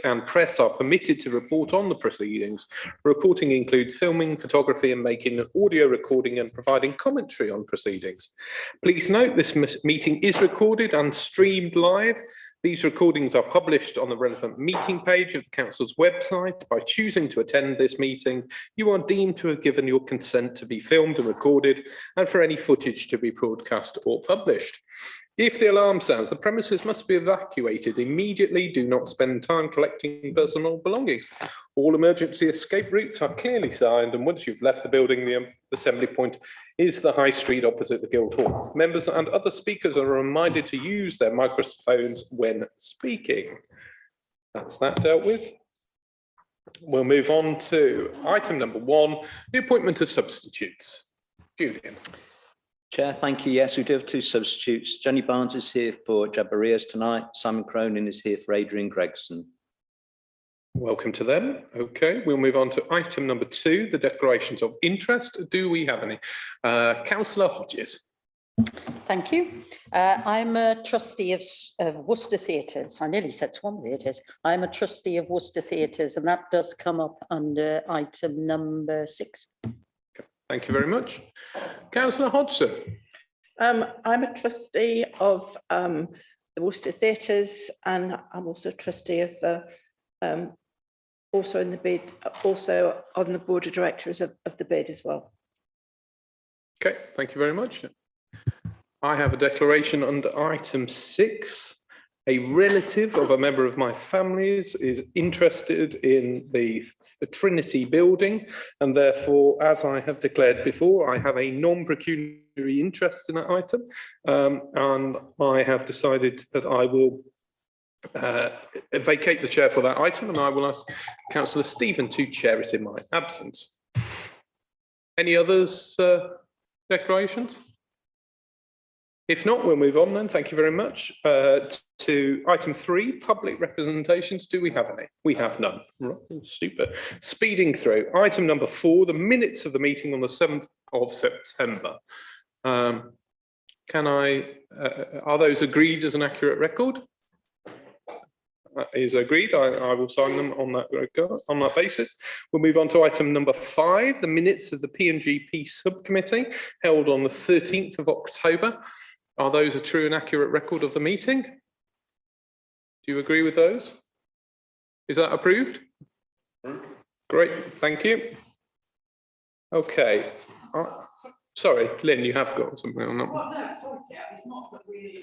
and press are permitted to report on the proceedings. Reporting includes filming, photography and making an audio recording and providing commentary on proceedings. Please note this meeting is recorded and streamed live. These recordings are published on the relevant meeting page of the Council's website. By choosing to attend this meeting, you are deemed to have given your consent to be filmed and recorded and for any footage to be broadcast or published. If the alarm sounds, the premises must be evacuated immediately. Do not spend time collecting personal belongings. All emergency escape routes are clearly signed, and once you've left the building, the assembly point is the High Street opposite the Guildhall. Members and other speakers are reminded to use their microphones when speaking. That's that dealt with. We'll move on to item number 1, the appointment of substitutes. Julian. Chair, thank you. Yes, we do have 2 substitutes. Jenny Barnes is here for Jabarias tonight. Simon Cronin is here for Adrian Gregson. Welcome to them. Okay, we'll move on to item number 2, the declarations of interest. Do we have any? Councillor Hodges. Thank you. I'm a trustee of Worcester Theatres. I nearly said Swan Theatres. I'm a trustee of Worcester Theatres, and that does come up under item number 6. Thank you very much. Councillor Hodgson. I'm a trustee of the Worcester Theatres, and I'm also a trustee of also in the bid, also on the board of directors of the bid as well. Okay, thank you very much. I have a declaration under item 6. A relative of a member of my family is interested in the Trinity building, and therefore, as I have declared before, I have a non-pecuniary interest in that item, and I have decided that I will vacate the chair for that item, and I will ask Councillor Stephen to chair it in my absence. Any others declarations? If not, we'll move on then. Thank you very much. To item 3, public representations. Do we have any? We have none. Right, super. Speeding through. Item number 4, the minutes of the meeting on the 7th of September. Are those agreed as an accurate record? Is agreed. I will sign them on that basis. We'll move on to item number 5, the minutes of the P&GP subcommittee held on the 13th of October. Are those a true and accurate record of the meeting? Do you agree with those? Is that approved? Great, thank you. Okay. Sorry, Lynn, you have got something on that one. No, sorry, it's not that we...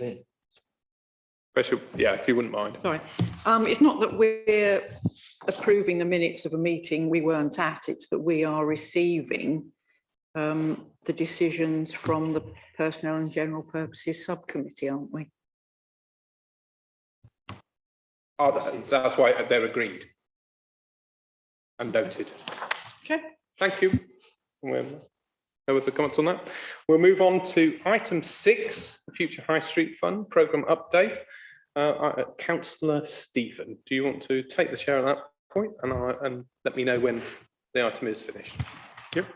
Special, yeah, if you wouldn't mind. Sorry, it's not that we're approving the minutes of a meeting we weren't at, it's that we are receiving the decisions from the Personnel and General Purposes Subcommittee, aren't we? Oh, that's why they're agreed and noted. Okay. Thank you. No other comments on that. We'll move on to item 6, the Future High Street Fund Programme Update. Councillor Stephen, do you want to take the chair at that point and let me know when the item is finished? Yep.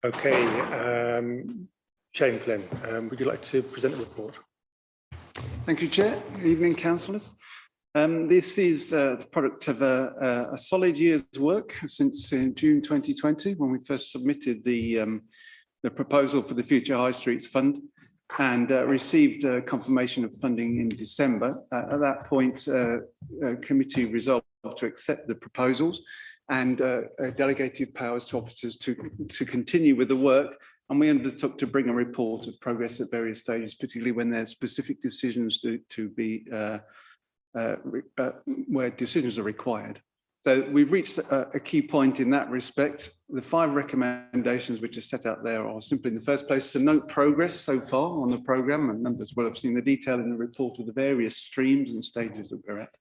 Okay, Shane Flynn, would you like to present the report? Thank you, Chair. Good evening, councillors. This is the product of a solid year's work since June 2020, when we first submitted the proposal for the Future High Streets Fund and received confirmation of funding in December. At that point, a committee resolved to accept the proposals and delegated powers to officers to continue with the work. And we undertook to bring a report of progress at various stages, particularly when there's specific decisions to be where decisions are required. So we've reached a key point in that respect. The 5 recommendations which are set out there are simply, in the first place, to note progress so far on the programme, and members will have seen the detail in the report of the various streams and stages that we're at.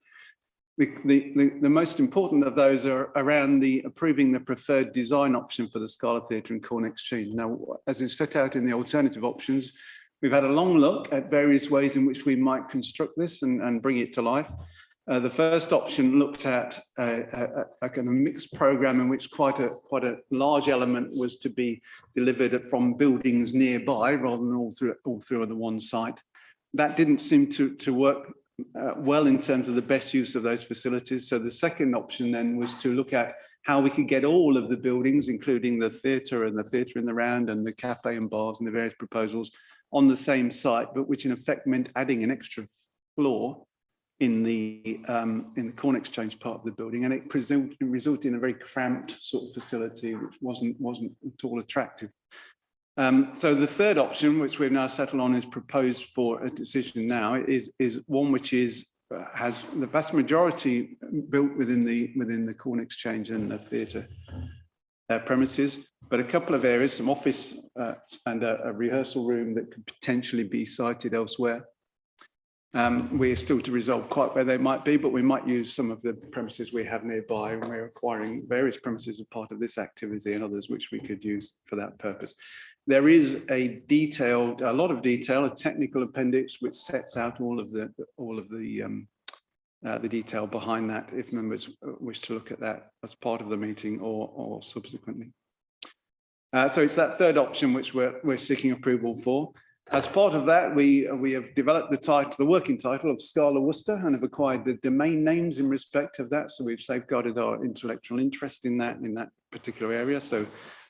The most important of those are around the approving the preferred design option for the Scala Theatre and Corn Exchange. Now, as is set out in the alternative options, We've had a long look at various ways in which we might construct this and bring it to life. The first option looked at a kind of mixed program in which quite a large element was to be delivered from buildings nearby rather than all through the one site. That didn't seem to work well in terms of the best use of those facilities. So the second option then was to look at how we could get all of the buildings, including the theatre and the theatre in the round and the cafe and bars and the various proposals on the same site, but which in effect meant adding an extra floor in the Corn Exchange part of the building, and it resulted in a very cramped sort of facility, which wasn't at all attractive. So the third option, which we've now settled on, is proposed for a decision now, is one which has the vast majority built within the Corn Exchange and the theatre premises, but a couple of areas, some office and a rehearsal room that could potentially be sited elsewhere. We're still to resolve quite where they might be, but we might use some of the premises we have nearby, and we're acquiring various premises as part of this activity and others which we could use for that purpose. There is a lot of detail, a technical appendix which sets out all of the detail behind that, if members wish to look at that as part of the meeting or subsequently. So it's that third option which we're seeking approval for. As part of that, we have developed the working title of Scala Worcester, and have acquired the domain names in respect of that. So we've safeguarded our intellectual interest in that particular area. So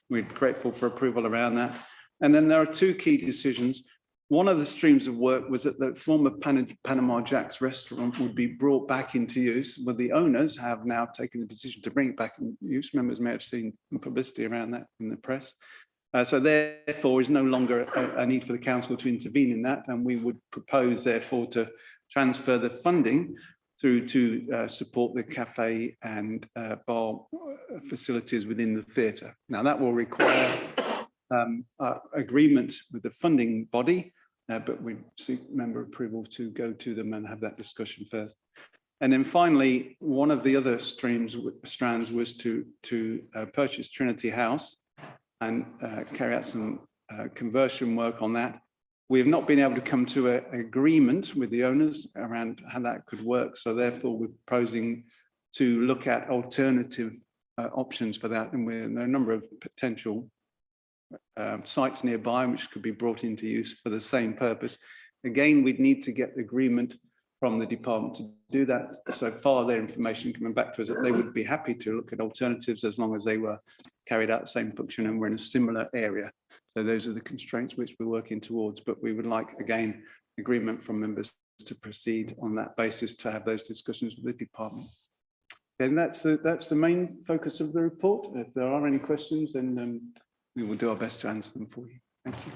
we're grateful for approval around that. And then there are two key decisions. One of the streams of work was that the former Panama Jack's restaurant would be brought back into use, but the owners have now taken the decision to bring it back in use. Members may have seen publicity around that in the press. So therefore is no longer a need for the council to intervene in that, and we would propose therefore to transfer the funding through to support the cafe and bar facilities within the theatre. Now that will require agreement with the funding body, but we seek member approval to go to them and have that discussion first. And then finally, one of the other strands was to purchase Trinity House and carry out some conversion work on that. We have not been able to come to an agreement with the owners around how that could work. So therefore, we're proposing to look at alternative options for that. And there are a number of potential sites nearby which could be brought into use for the same purpose. Again, we'd need to get agreement from the department to do that. So far, their information coming back to us that they would be happy to look at alternatives as long as they were carried out the same function and were in a similar area. So those are the constraints which we're working towards, but we would like, again, agreement from members to proceed on that basis to have those discussions with the department. Then that's the main focus of the report. If there are any questions, then we will do our best to answer them for you. Thank you.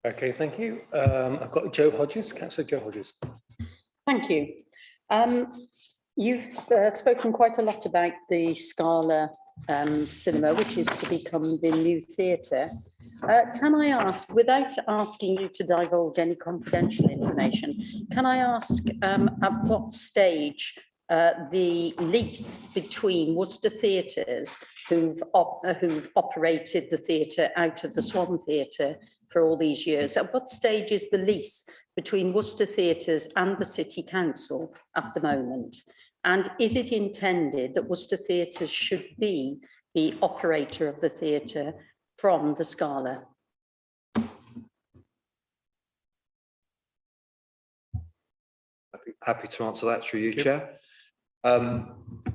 Okay, thank you. I've got Joe Hodges, Councillor Joe Hodges. Thank you. You've spoken quite a lot about the Scala cinema, which is to become the new theatre. Can I ask, without asking you to divulge any confidential information, can I ask at what stage the lease between Worcester Theatres, who've operated the theatre out of the Swan Theatre for all these years, at what stage is the lease between Worcester Theatres and the City Council at the moment? And is it intended that Worcester Theatres should be the operator of the theatre from the Scala? Happy to answer that through you, Chair.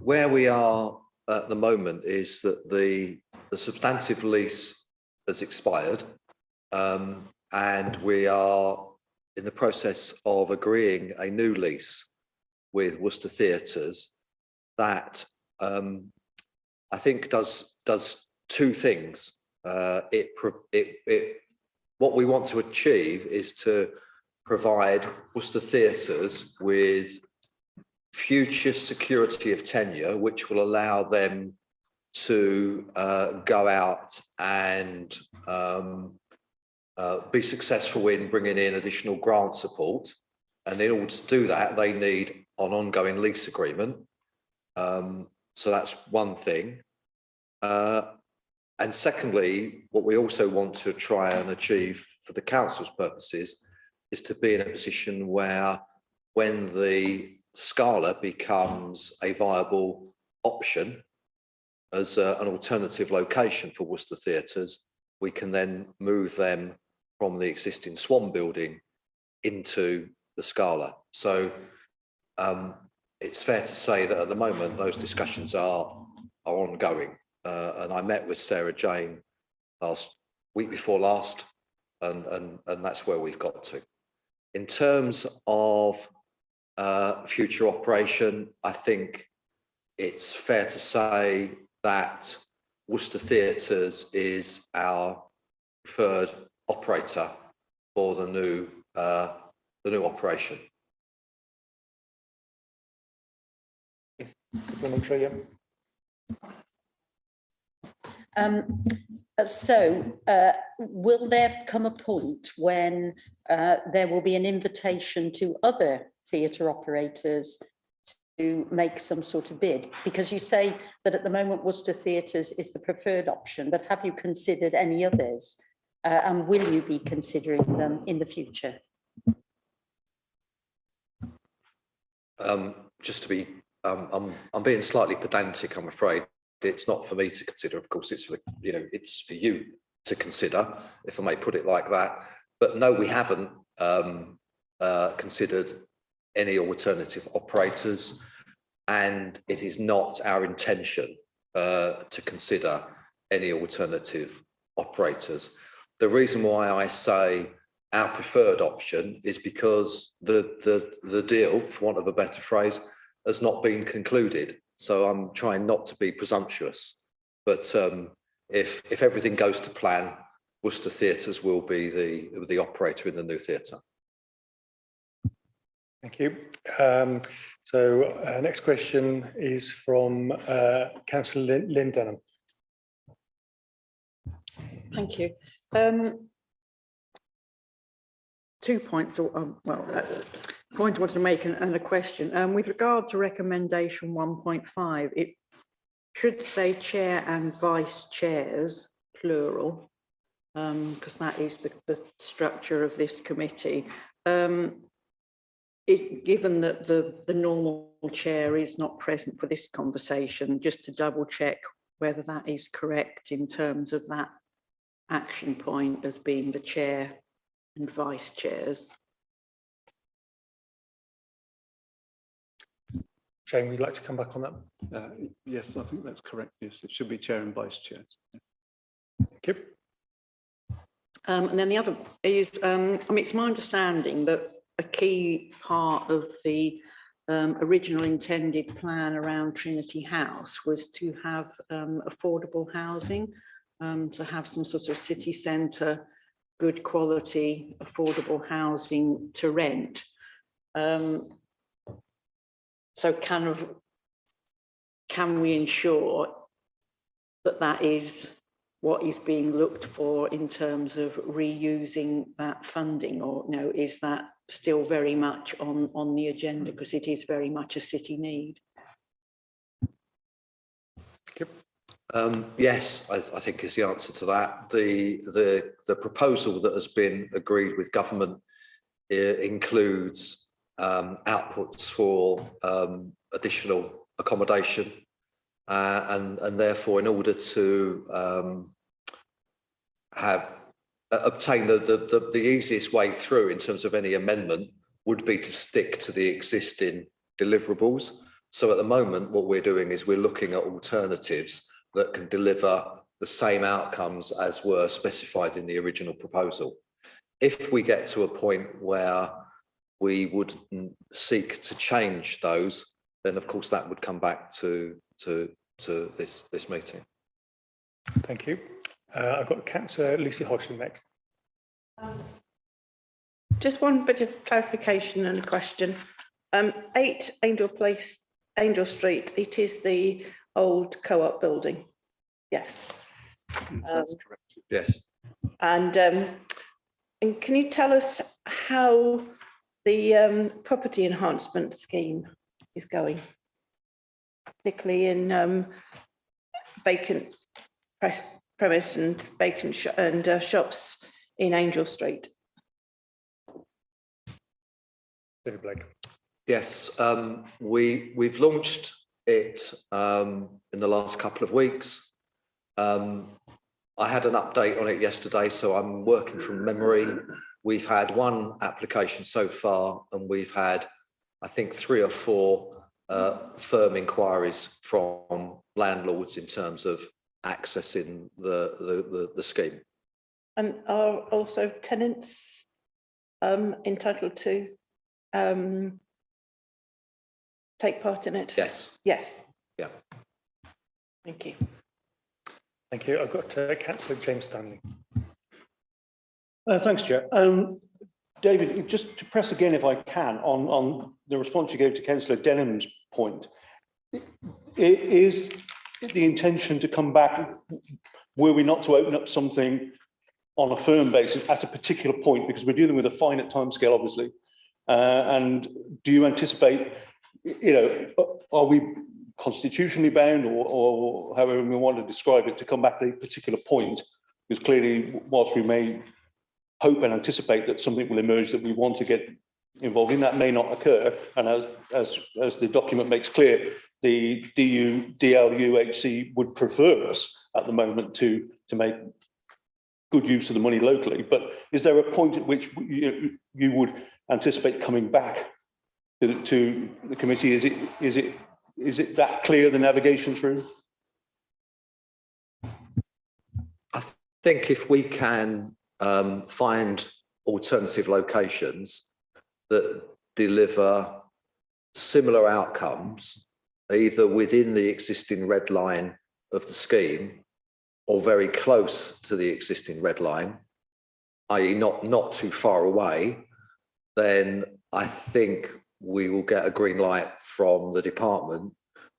Where we are at the moment is that the substantive lease has expired, and we are in the process of agreeing a new lease with Worcester Theatres that I think does two things. What we want to achieve is to provide Worcester Theatres with future security of tenure, which will allow them to go out and be successful in bringing in additional grant support. And in order to do that, they need an ongoing lease agreement. So that's one thing. And secondly, what we also want to try and achieve for the council's purposes is to be in a position where when the Scala becomes a viable option as an alternative location for Worcester theatres, we can then move them from the existing Swan building into the Scala. So it's fair to say that at the moment those discussions are ongoing, and I met with Sarah Jane week before last, and that's where we've got to. In terms of future operation, I think it's fair to say that Worcester Theatres is our preferred operator for the new operation. Will there come a point when there will be an invitation to other theatre operators to make some sort of bid? Because you say that at the moment Worcester Theatres is the preferred option, but have you considered any others? And will you be considering them in the future? Just to be, I'm being slightly pedantic, I'm afraid. It's not for me to consider. Of course, it's for it's for you to consider, if I may put it like that. But no, we haven't considered any alternative operators, and it is not our intention to consider any alternative operators. The reason why I say our preferred option is because the deal, for want of a better phrase, has not been concluded. So I'm trying not to be presumptuous, but if everything goes to plan, Worcester Theatres will be the operator in the new theatre. Thank you. Next question is from Councillor Lynn Denham. Thank you. 2 points, point I wanted to make and a question. With regard to recommendation 1.5, it should say chair and vice chairs, plural, because that is the structure of this committee. Given that the normal chair is not present for this conversation, just to double check whether that is correct in terms of that action point as being the chair and vice chairs. Shane, would you like to come back on that? Yes, I think that's correct. Yes, it should be chair and vice chairs. Thank you. And then the other is, it's my understanding that a key part of the original intended plan around Trinity House was to have affordable housing, to have some sort of city centre, good quality, affordable housing to rent. So can we ensure that that is what is being looked for in terms of reusing that funding, or no, is that still very much on the agenda, because it is very much a city need? Yes, I think is the answer to that. The proposal that has been agreed with government includes outputs for additional accommodation, and therefore, in order to obtain the easiest way through in terms of any amendment would be to stick to the existing deliverables. So at the moment, what we're doing is we're looking at alternatives that can deliver the same outcomes as were specified in the original proposal. If we get to a point where we would seek to change those, then of course that would come back to this meeting. Thank you. I've got Councillor Lucy Hodgson next. Just one bit of clarification and a question. 8 Angel Street, it is the old co-op building. Yes. That's correct. Yes. And can you tell us how the property enhancement scheme is going, particularly in vacant premise and vacant shops in Angel Street. David Blake. Yes, we've launched it in the last couple of weeks. I had an update on it yesterday, so I'm working from memory. We've had one application so far, and we've had, I think, 3 or 4 firm inquiries from landlords in terms of accessing the scheme. And are also tenants entitled to take part in it? Yes. Yes. Yeah. Thank you. Thank you. I've got Councillor James Stanley. Thanks, Chair. David, just to press again, if I can, on the response you gave to Councillor Denham's point. Is the intention to come back, were we not to open up something on a firm basis at a particular point, because we're dealing with a finite timescale, obviously, and do you anticipate, you know, are we constitutionally bound, or however we want to describe it, to come back at a particular point? Because clearly, whilst we may hope and anticipate that something will emerge that we want to get involved in, that may not occur. And as the document makes clear, the DLUHC would prefer us at the moment to make good use of the money locally. But is there a point at which you would anticipate coming back to the committee? Is it that clear, the navigation through? I think if we can find alternative locations that deliver similar outcomes, either within the existing red line of the scheme or very close to the existing red line, i.e. not too far away, then I think we will get a green light from the department,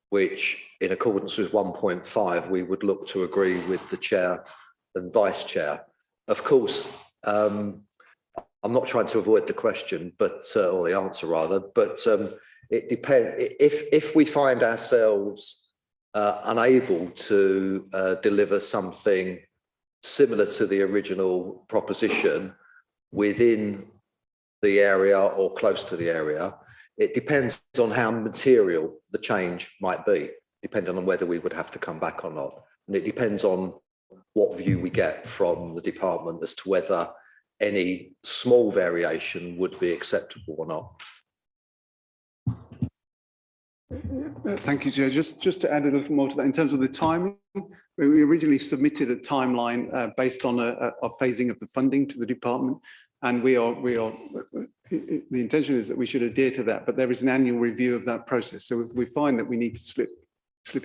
which in accordance with 1.5, we would look to agree with the chair and vice chair. Of course, I'm not trying to avoid the question, but or the answer rather, but it depends. If we find ourselves unable to deliver something similar to the original proposition within the area or close to the area, it depends on how material the change might be, depending on whether we would have to come back or not. And it depends on what view we get from the department as to whether any small variation would be acceptable or not. Thank you, Chair. Just to add a little more to that, in terms of the timing, we originally submitted a timeline based on a phasing of the funding to the department, and the intention is that we should adhere to that, but there is an annual review of that process. So if we find that we need to slip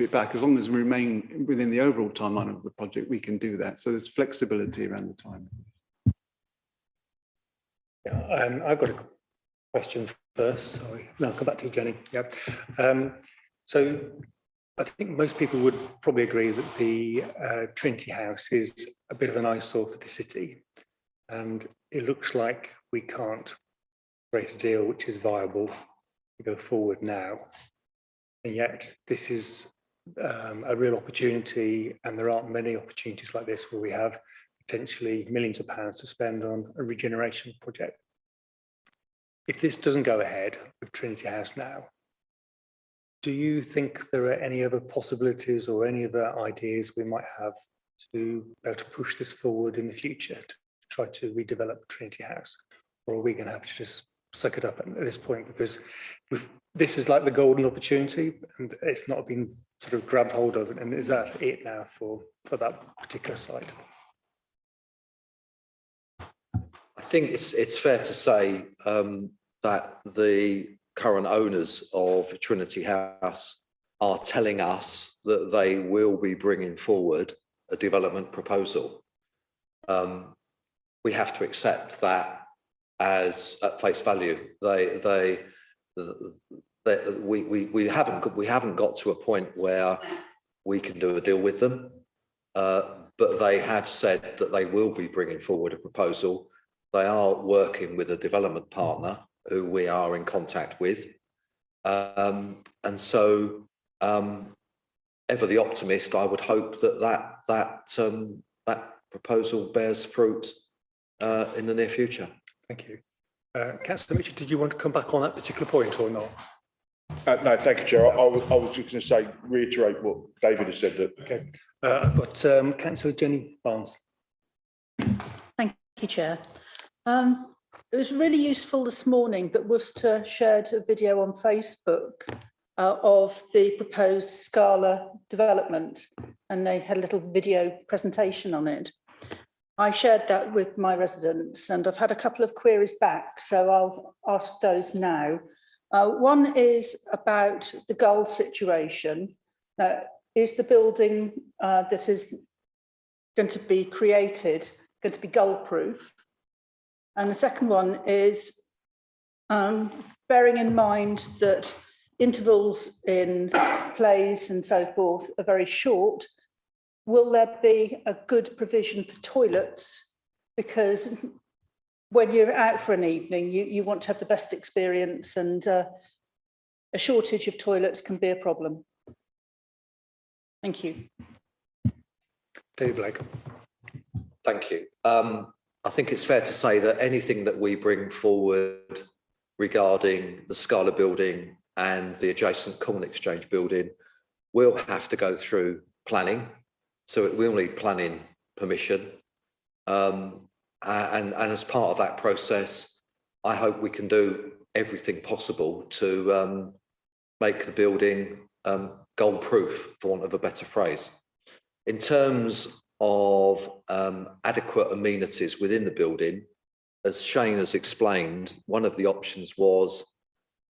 it back, as long as we remain within the overall timeline of the project, we can do that. So there's flexibility around the timing. Yeah, I've got a question first. Sorry, no, I'll come back to you, Jenny. Yeah. So I think most people would probably agree that the Trinity House is a bit of an eyesore for the city, and it looks like we can't create a deal which is viable to go forward now. And yet this is a real opportunity, and there aren't many opportunities like this where we have potentially millions of pounds to spend on a regeneration project. If this doesn't go ahead with Trinity House now, do you think there are any other possibilities or any other ideas we might have to be able to push this forward in the future to try to redevelop Trinity House? Or are we going to have to just suck it up at this point, because this is like the golden opportunity and it's not been sort of grabbed hold of, and is that it now for that particular site? I think it's fair to say that the current owners of Trinity House are telling us that they will be bringing forward a development proposal. We have to accept that as at face value. We haven't got to a point where we can do a deal with them, but they have said that they will be bringing forward a proposal. They are working with a development partner who we are in contact with, and so ever the optimist, I would hope that proposal bears fruit in the near future. Thank you. Councillor Mitchell, did you want to come back on that particular point or not? No, thank you, Chair. I was just going to say, reiterate what David has said. That Okay. I've got Councillor Jenny Barnes. Thank you, Chair. It was really useful this morning that Worcester shared a video on Facebook of the proposed Scala development, and they had a little video presentation on it. I shared that with my residents, and I've had a couple of queries back, so I'll ask those now. One is about the goal situation. Is the building that is going to be created going to be goal proof? And the second one is bearing in mind that intervals in plays and so forth are very short, will there be a good provision for toilets? Because when you're out for an evening, you want to have the best experience, and a shortage of toilets can be a problem. Thank you. David Blake. Thank you. I think it's fair to say that anything that we bring forward regarding the Scala building and the adjacent Common Exchange building will have to go through planning. So it will need planning permission. And as part of that process, I hope we can do everything possible to make the building goal proof, for want of a better phrase. In terms of adequate amenities within the building, as Shane has explained, one of the options was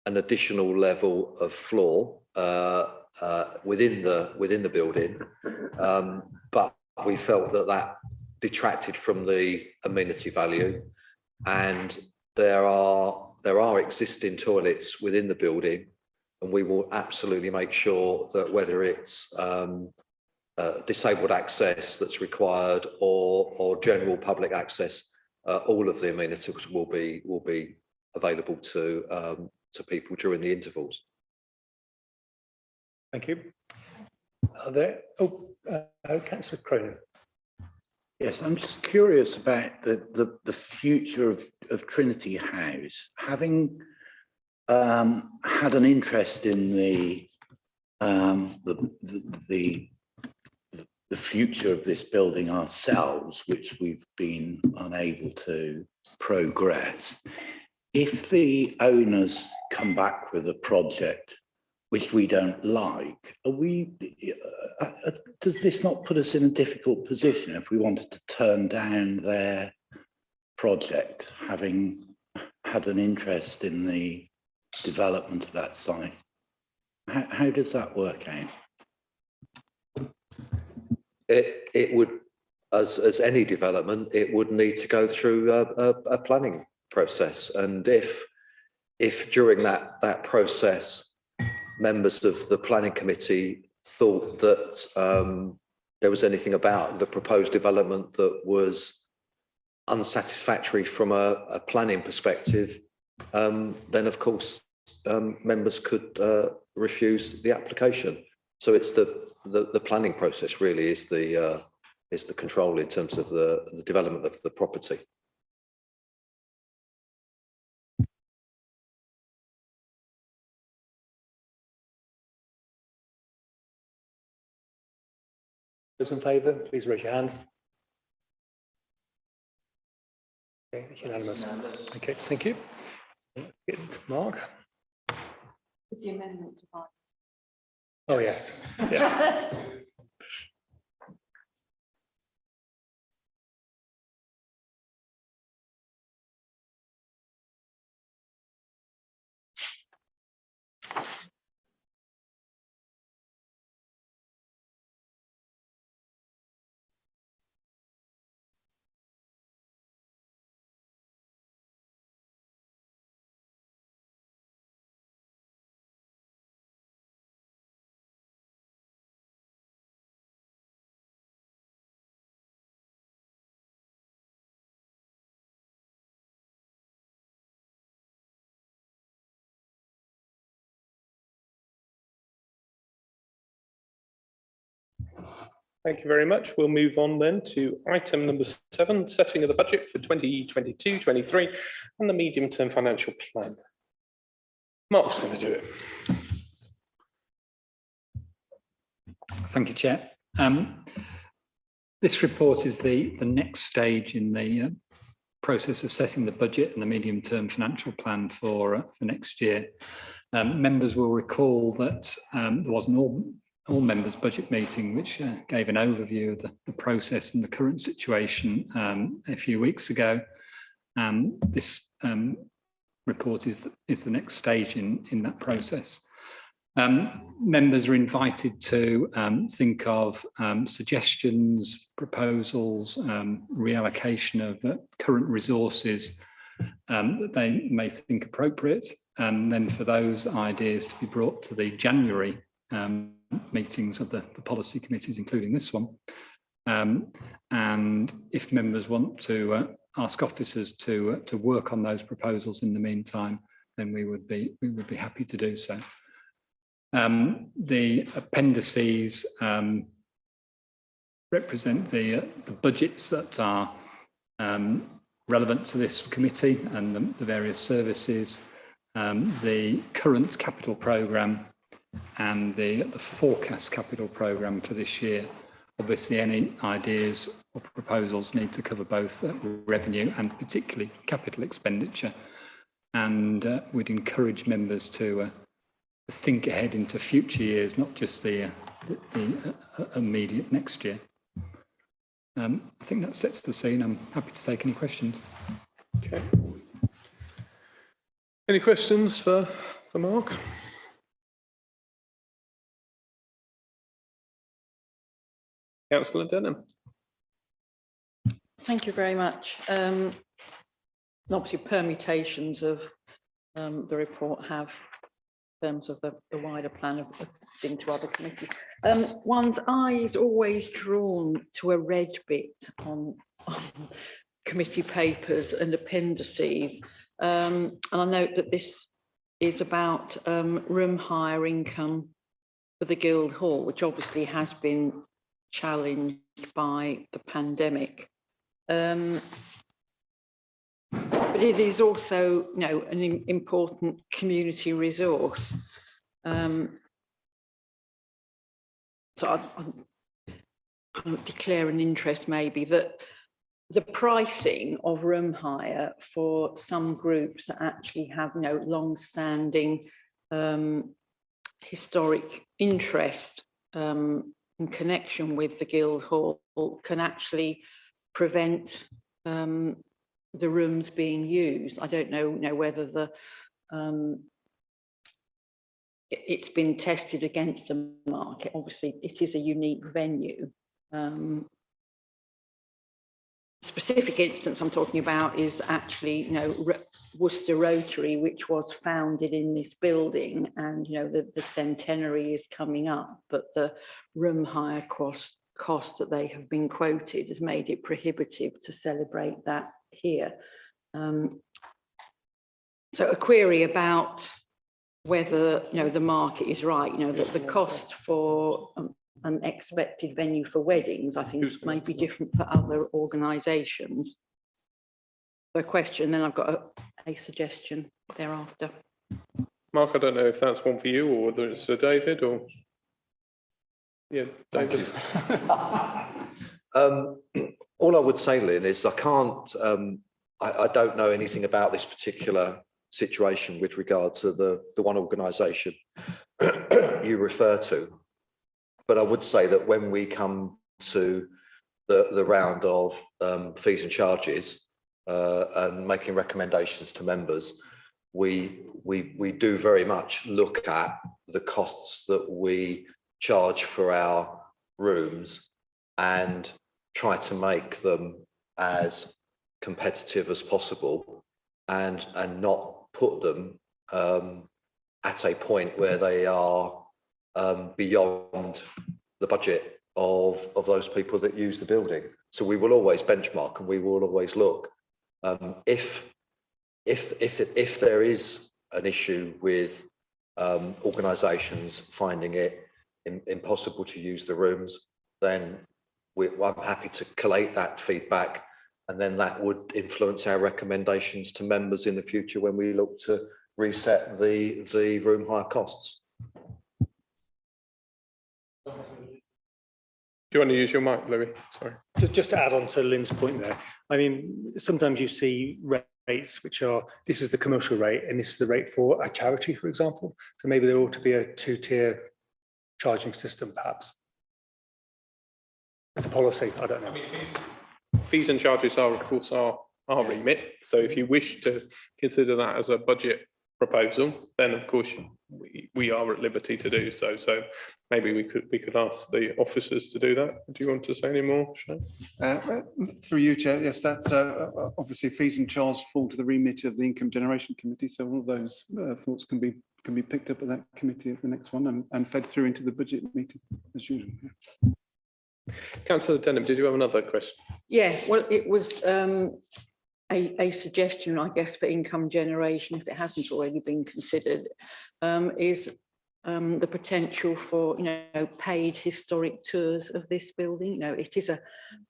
an additional level of floor within the building, but we felt that detracted from the amenity value, and there are existing toilets within the building, and we will absolutely make sure that whether it's disabled access that's required or general public access, all of the amenities will be available to people during the intervals. Thank you. Are there? Councillor Cronin. Yes, I'm just curious about the future of Trinity House. Having had an interest in the future of this building ourselves, which we've been unable to progress, if the owners come back with a project which we don't like, does this not put us in a difficult position if we wanted to turn down their project, having had an interest in the development of that site? How does that work out? It would, as any development, it would need to go through a planning process, and if during that process members of the planning committee thought that there was anything about the proposed development that was unsatisfactory from a planning perspective, then of course members could refuse the application. So it's the planning process really is the control in terms of the development of the property. Those in favour, please raise your hand. Okay, it's unanimous. Okay, thank you. Mark. With the amendment to 5. Oh yes. Yeah. Thank you very much. We'll move on then to item number 7, setting of the budget for 2022-23 and the medium-term financial plan. Mark's going to do it. Thank you, Chair. This report is the next stage in the process of setting the budget and the medium-term financial plan for next year. Members will recall that there was an all members budget meeting which gave an overview of the process and the current situation a few weeks ago. This report is the next stage in that process. Members are invited to think of suggestions, proposals, reallocation of current resources that they may think appropriate, and then for those ideas to be brought to the January meetings of the policy committees, including this one. And if members want to ask officers to work on those proposals in the meantime, then we would be happy to do so. The appendices represent the budgets that are relevant to this committee and the various services, the current capital programme and the forecast capital programme for this year. Obviously, any ideas or proposals need to cover both revenue and particularly capital expenditure. And we'd encourage members to think ahead into future years, not just the immediate next year. I think that sets the scene. I'm happy to take any questions. Okay. Any questions for Mark? Councillor Denham. Thank you very much. Obviously, permutations of the report have, in terms of the wider plan, have been to other committees. One's eye is always drawn to a red bit on committee papers and appendices. And I note that this is about room hire income for the Guildhall, which obviously has been challenged by the pandemic. But it is also, you know, an important community resource. So I declare an interest maybe that the pricing of room hire for some groups that actually have no long-standing historic interest in connection with the Guildhall can actually prevent the rooms being used. I don't know whether the it's been tested against the market. Obviously, it is a unique venue. Specific instance I'm talking about is actually, you know, Worcester Rotary, which was founded in this building, and you know the centenary is coming up, but the room hire cost that they have been quoted has made it prohibitive to celebrate that here. So a query about whether, you know, the market is right, you know, that the cost for an expected venue for weddings, I think, may be different for other organisations. A question, then I've got a suggestion thereafter. Mark, I don't know if that's one for you or whether it's Sir David or... Yeah, David. All I would say, Lynn, is I can't, I don't know anything about this particular situation with regard to the one organisation you refer to. But I would say that when we come to the round of fees and charges and making recommendations to members, we do very much look at the costs that we charge for our rooms and try to make them as competitive as possible and not put them at a point where they are beyond the budget of those people that use the building. So we will always benchmark and we will always look. If there is an issue with organisations finding it impossible to use the rooms, then I'm happy to collate that feedback, and then that would influence our recommendations to members in the future when we look to reset the room hire costs. Do you want to use your mic, Louis? Sorry. Just to add on to Lynn's point there, I mean, sometimes you see rates which are, this is the commercial rate and this is the rate for a charity, for example. So maybe there ought to be a two-tier charging system, perhaps. As a policy, I don't know. I mean, fees and charges are, of course, our remit. So if you wish to consider that as a budget proposal, then of course we are at liberty to do so. So maybe we could ask the officers to do that. Do you want to say any more, Shane? Through you, Chair. Yes, that's obviously fees and charges fall to the remit of the Income Generation Committee. So all of those thoughts can be picked up at that committee at the next one and fed through into the budget meeting as usual. Yeah. Councillor Denham, did you have another question? Yeah, well, it was a suggestion, I guess, for income generation, if it hasn't already been considered, is the potential for, paid historic tours of this building. It is a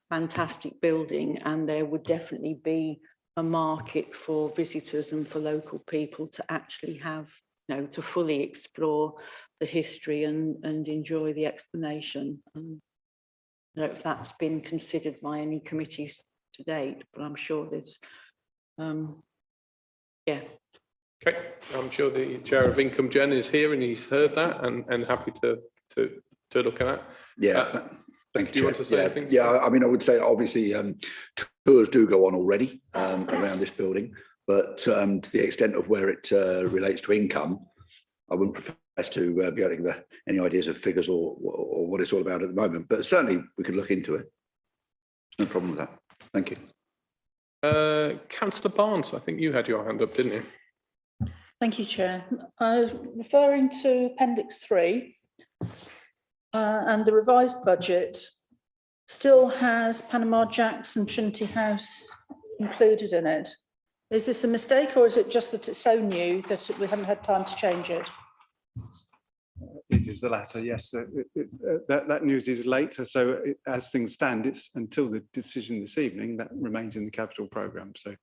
fantastic building, and there would definitely be a market for visitors and for local people to actually have, to fully explore the history and enjoy the explanation. I don't know if that's been considered by any committees to date, but I'm sure there's, yeah. Okay, I'm sure the Chair of Income Gen is here and he's heard that and happy to look at that. Yeah, thank you. Do you want to say anything? Yeah, I mean, I would say obviously tours do go on already around this building, but to the extent of where it relates to income, I wouldn't profess to be able to give any ideas of figures or what it's all about at the moment, but certainly we could look into it. No problem with that. Thank you. Councillor Barnes, I think you had your hand up, didn't you? Thank you, Chair. Referring to Appendix 3, and the revised budget still has Panama Jacks and Trinity House included in it. Is this a mistake, or is it just that it's so new that we haven't had time to change it? It is the latter, yes. That news is late, so as things stand, it's until the decision this evening that remains in the capital programme. So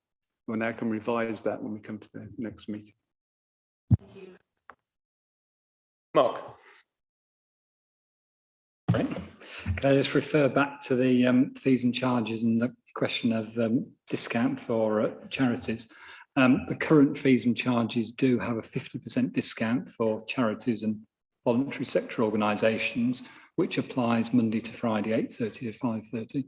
we now can revise that when we come to the next meeting. Mark. Right. Can I just refer back to the fees and charges and the question of discount for charities? The current fees and charges do have a 50% discount for charities and voluntary sector organisations, which applies Monday to Friday, 8:30 to 5:30.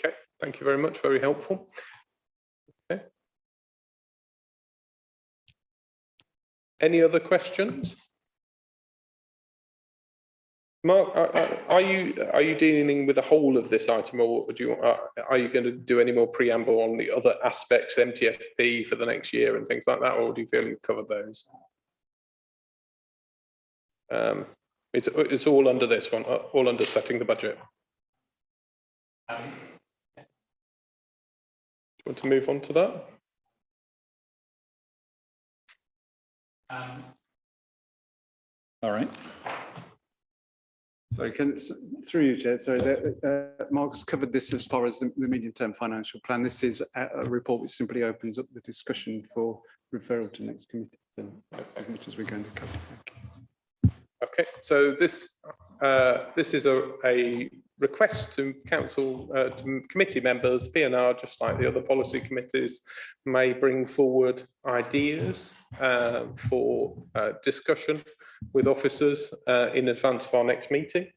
Okay, thank you very much. Very helpful. Okay. Any other questions? Mark, are you dealing with the whole of this item, or do you are you going to do any more preamble on the other aspects, MTFP for the next year and things like that, or do you feel you've covered those? It's all under this one, all under setting the budget. Do you want to move on to that? All right. Sorry, through you, Chair. Sorry, Mark's covered this as far as the medium-term financial plan. This is a report which simply opens up the discussion for referral to next committee. So as much as we're going to cover. Okay, so this is a request to council, to committee members, P&R, just like the other policy committees, may bring forward ideas for discussion with officers in advance of our next meeting.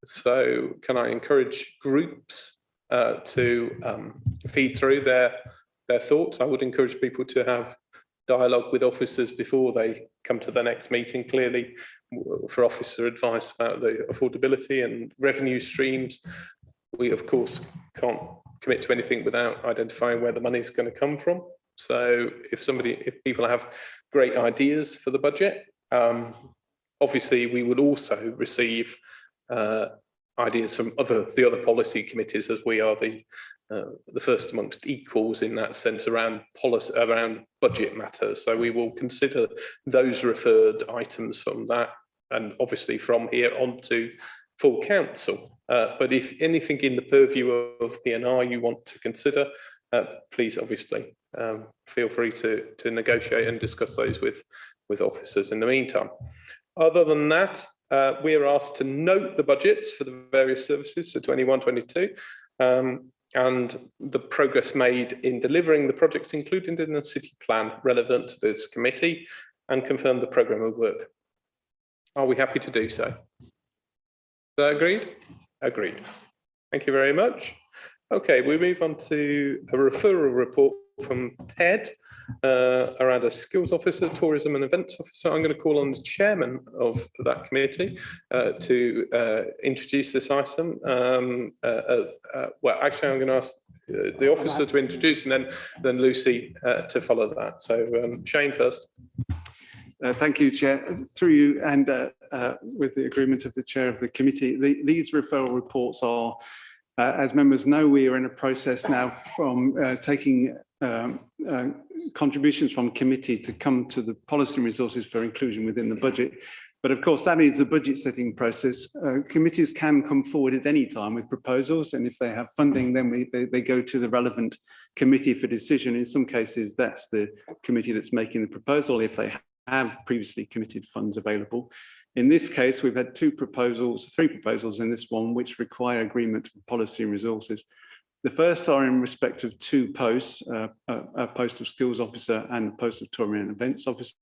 So can I encourage groups to feed through their thoughts? I would encourage people to have dialogue with officers before they come to the next meeting, clearly for officer advice about the affordability and revenue streams. We of course can't commit to anything without identifying where the money is going to come from. So if people have great ideas for the budget, obviously we would also receive ideas from the other policy committees, as we are the first amongst equals in that sense around policy, around budget matters. So we will consider those referred items from that, and obviously from here on to full council. But if anything in the purview of PNR you want to consider, please obviously feel free to negotiate and discuss those with officers in the meantime. Other than that, we are asked to note the budgets for the various services, so 21-22, and the progress made in delivering the projects included in the city plan relevant to this committee, and confirm the programme of work. Are we happy to do so? Is that agreed? Agreed. Thank you very much. Okay, we move on to a referral report from Ted around a skills officer, tourism and events officer. I'm going to call on the chairman of that committee to introduce this item. Well, actually, I'm going to ask the officer to introduce, and then Lucy to follow that. So Shane first. Thank you, Chair. Through you and with the agreement of the chair of the committee, these referral reports are, as members know, we are in a process now from taking contributions from committee to come to the policy and resources for inclusion within the budget. But of course, that is a budget setting process. Committees can come forward at any time with proposals, and if they have funding, then they go to the relevant committee for decision. In some cases, that's the committee that's making the proposal if they have previously committed funds available. In this case, we've had three proposals in this one, which require agreement with policy and resources. The first are in respect of two posts, a post of skills officer and a post of tourism and events officer.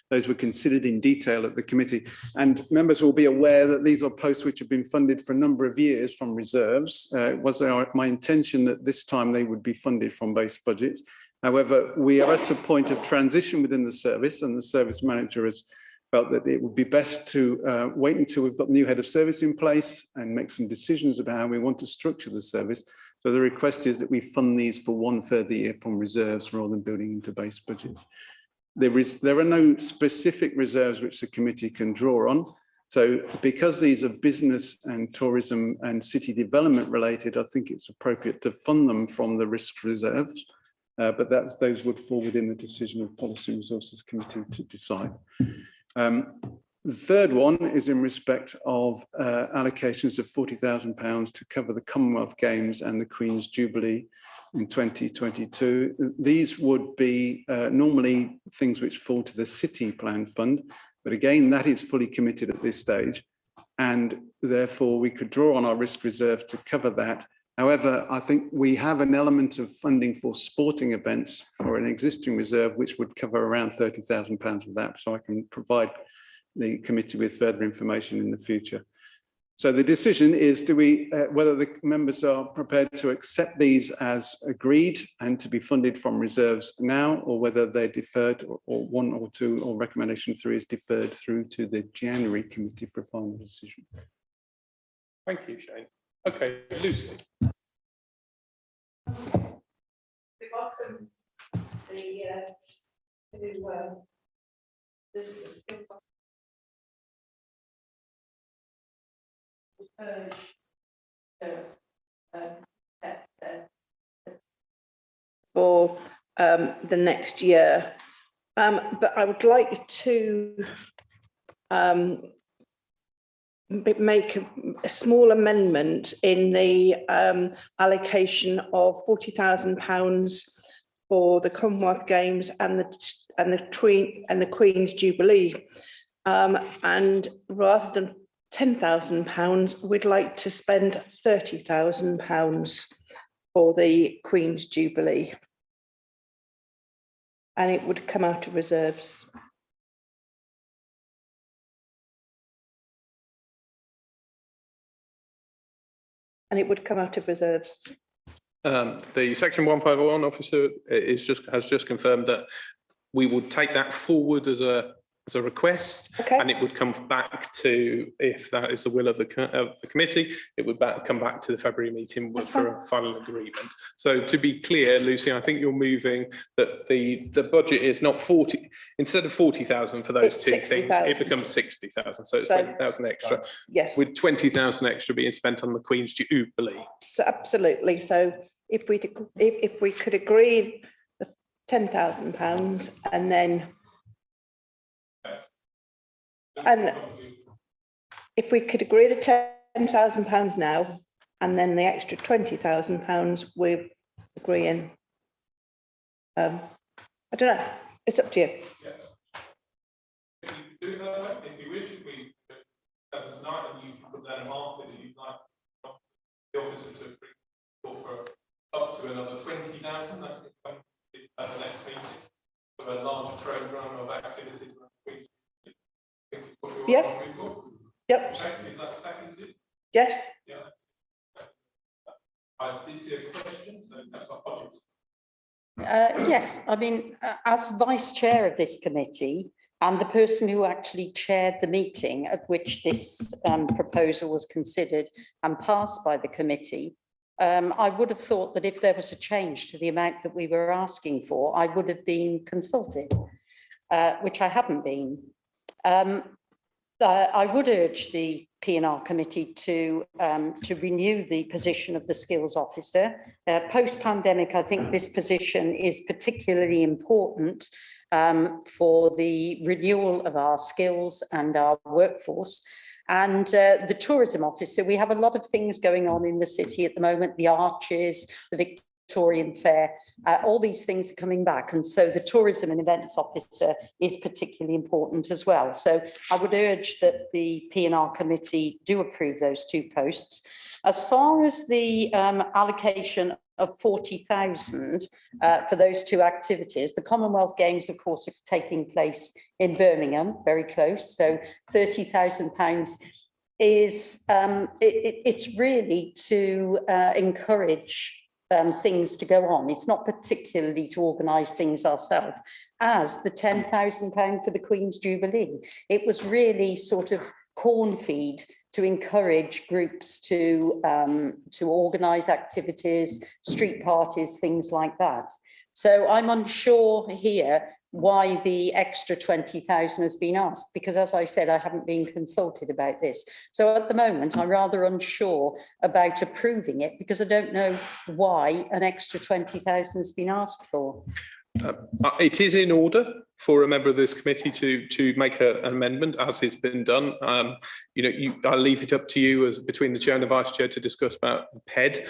Those were considered in detail at the committee, and members will be aware that these are posts which have been funded for a number of years from reserves. It was my intention that this time they would be funded from base budget. However, we are at a point of transition within the service, and the service manager has felt that it would be best to wait until we've got the new head of service in place and make some decisions about how we want to structure the service. So the request is that we fund these for one further year from reserves rather than building into base budgets. There are no specific reserves which the committee can draw on. So because these are business and tourism and city development related, I think it's appropriate to fund them from the risk reserves. But those would fall within the decision of Policy and Resources Committee to decide. The third one is in respect of allocations of £40,000 to cover the Commonwealth Games and the Queen's Jubilee in 2022. These would be normally things which fall to the city plan fund, but again, that is fully committed at this stage, and therefore we could draw on our risk reserve to cover that. However, I think we have an element of funding for sporting events for an existing reserve, which would cover around £30,000 of that. So I can provide the committee with further information in the future. So the decision is, whether the members are prepared to accept these as agreed and to be funded from reserves now, or whether they're deferred, or one or two, or recommendation 3 is deferred through to the January committee for a final decision. Thank you, Shane. Okay, Lucy. For the next year, but I would like to make a small amendment in the allocation of £40,000 for the Commonwealth Games and the Queen's Jubilee, and rather than £10,000, we'd like to spend £30,000 for the Queen's Jubilee, and it would come out of reserves. And it would come out of reserves. The Section 151 officer has just confirmed that we would take that forward as a request, okay, and it would come back to, if that is the will of the committee, it would come back to the February meeting for a final agreement. So to be clear, Lucy, I think you're moving that the budget is not 40, instead of 40,000 for those two things, it becomes 60,000. So it's 20,000 extra. Yes. With 20,000 extra being spent on the Queen's Jubilee. So absolutely. So if we could agree the £10,000 and then. And if we could agree the £10,000 now, and then the extra £20,000 we're agreeing. I don't know. It's up to you. If you do that, if you wish, we tonight, and you put down a mark that you'd like the officer to bring for up to another 20,000. That can come at the next meeting for a larger programme of activities. Yep. Yep. Is that seconded? Yes. Yeah. I did see a question, so that's my apologies. Yes, I mean, as vice chair of this committee and the person who actually chaired the meeting at which this proposal was considered and passed by the committee, I would have thought that if there was a change to the amount that we were asking for, I would have been consulted, which I haven't been. I would urge the P&R committee to renew the position of the skills officer. Post-pandemic, I think this position is particularly important for the renewal of our skills and our workforce. And the tourism officer, we have a lot of things going on in the city at the moment, the arches, the Victorian Fair, all these things are coming back. And so the tourism and events officer is particularly important as well. So I would urge that the P&R committee do approve those two posts. As far as the allocation of 40,000 for those two activities, the Commonwealth Games, of course, are taking place in Birmingham, very close. So £30,000 is, it's really to encourage things to go on. It's not particularly to organise things ourselves, as the £10,000 for the Queen's Jubilee. It was really sort of corn feed to encourage groups to organise activities, street parties, things like that. So I'm unsure here why the extra 20,000 has been asked, because as I said, I haven't been consulted about this. So at the moment, I'm rather unsure about approving it because I don't know why an extra 20,000 has been asked for. It is in order for a member of this committee to make an amendment, as has been done. I'll leave it up to you as between the chair and the vice chair to discuss about the PED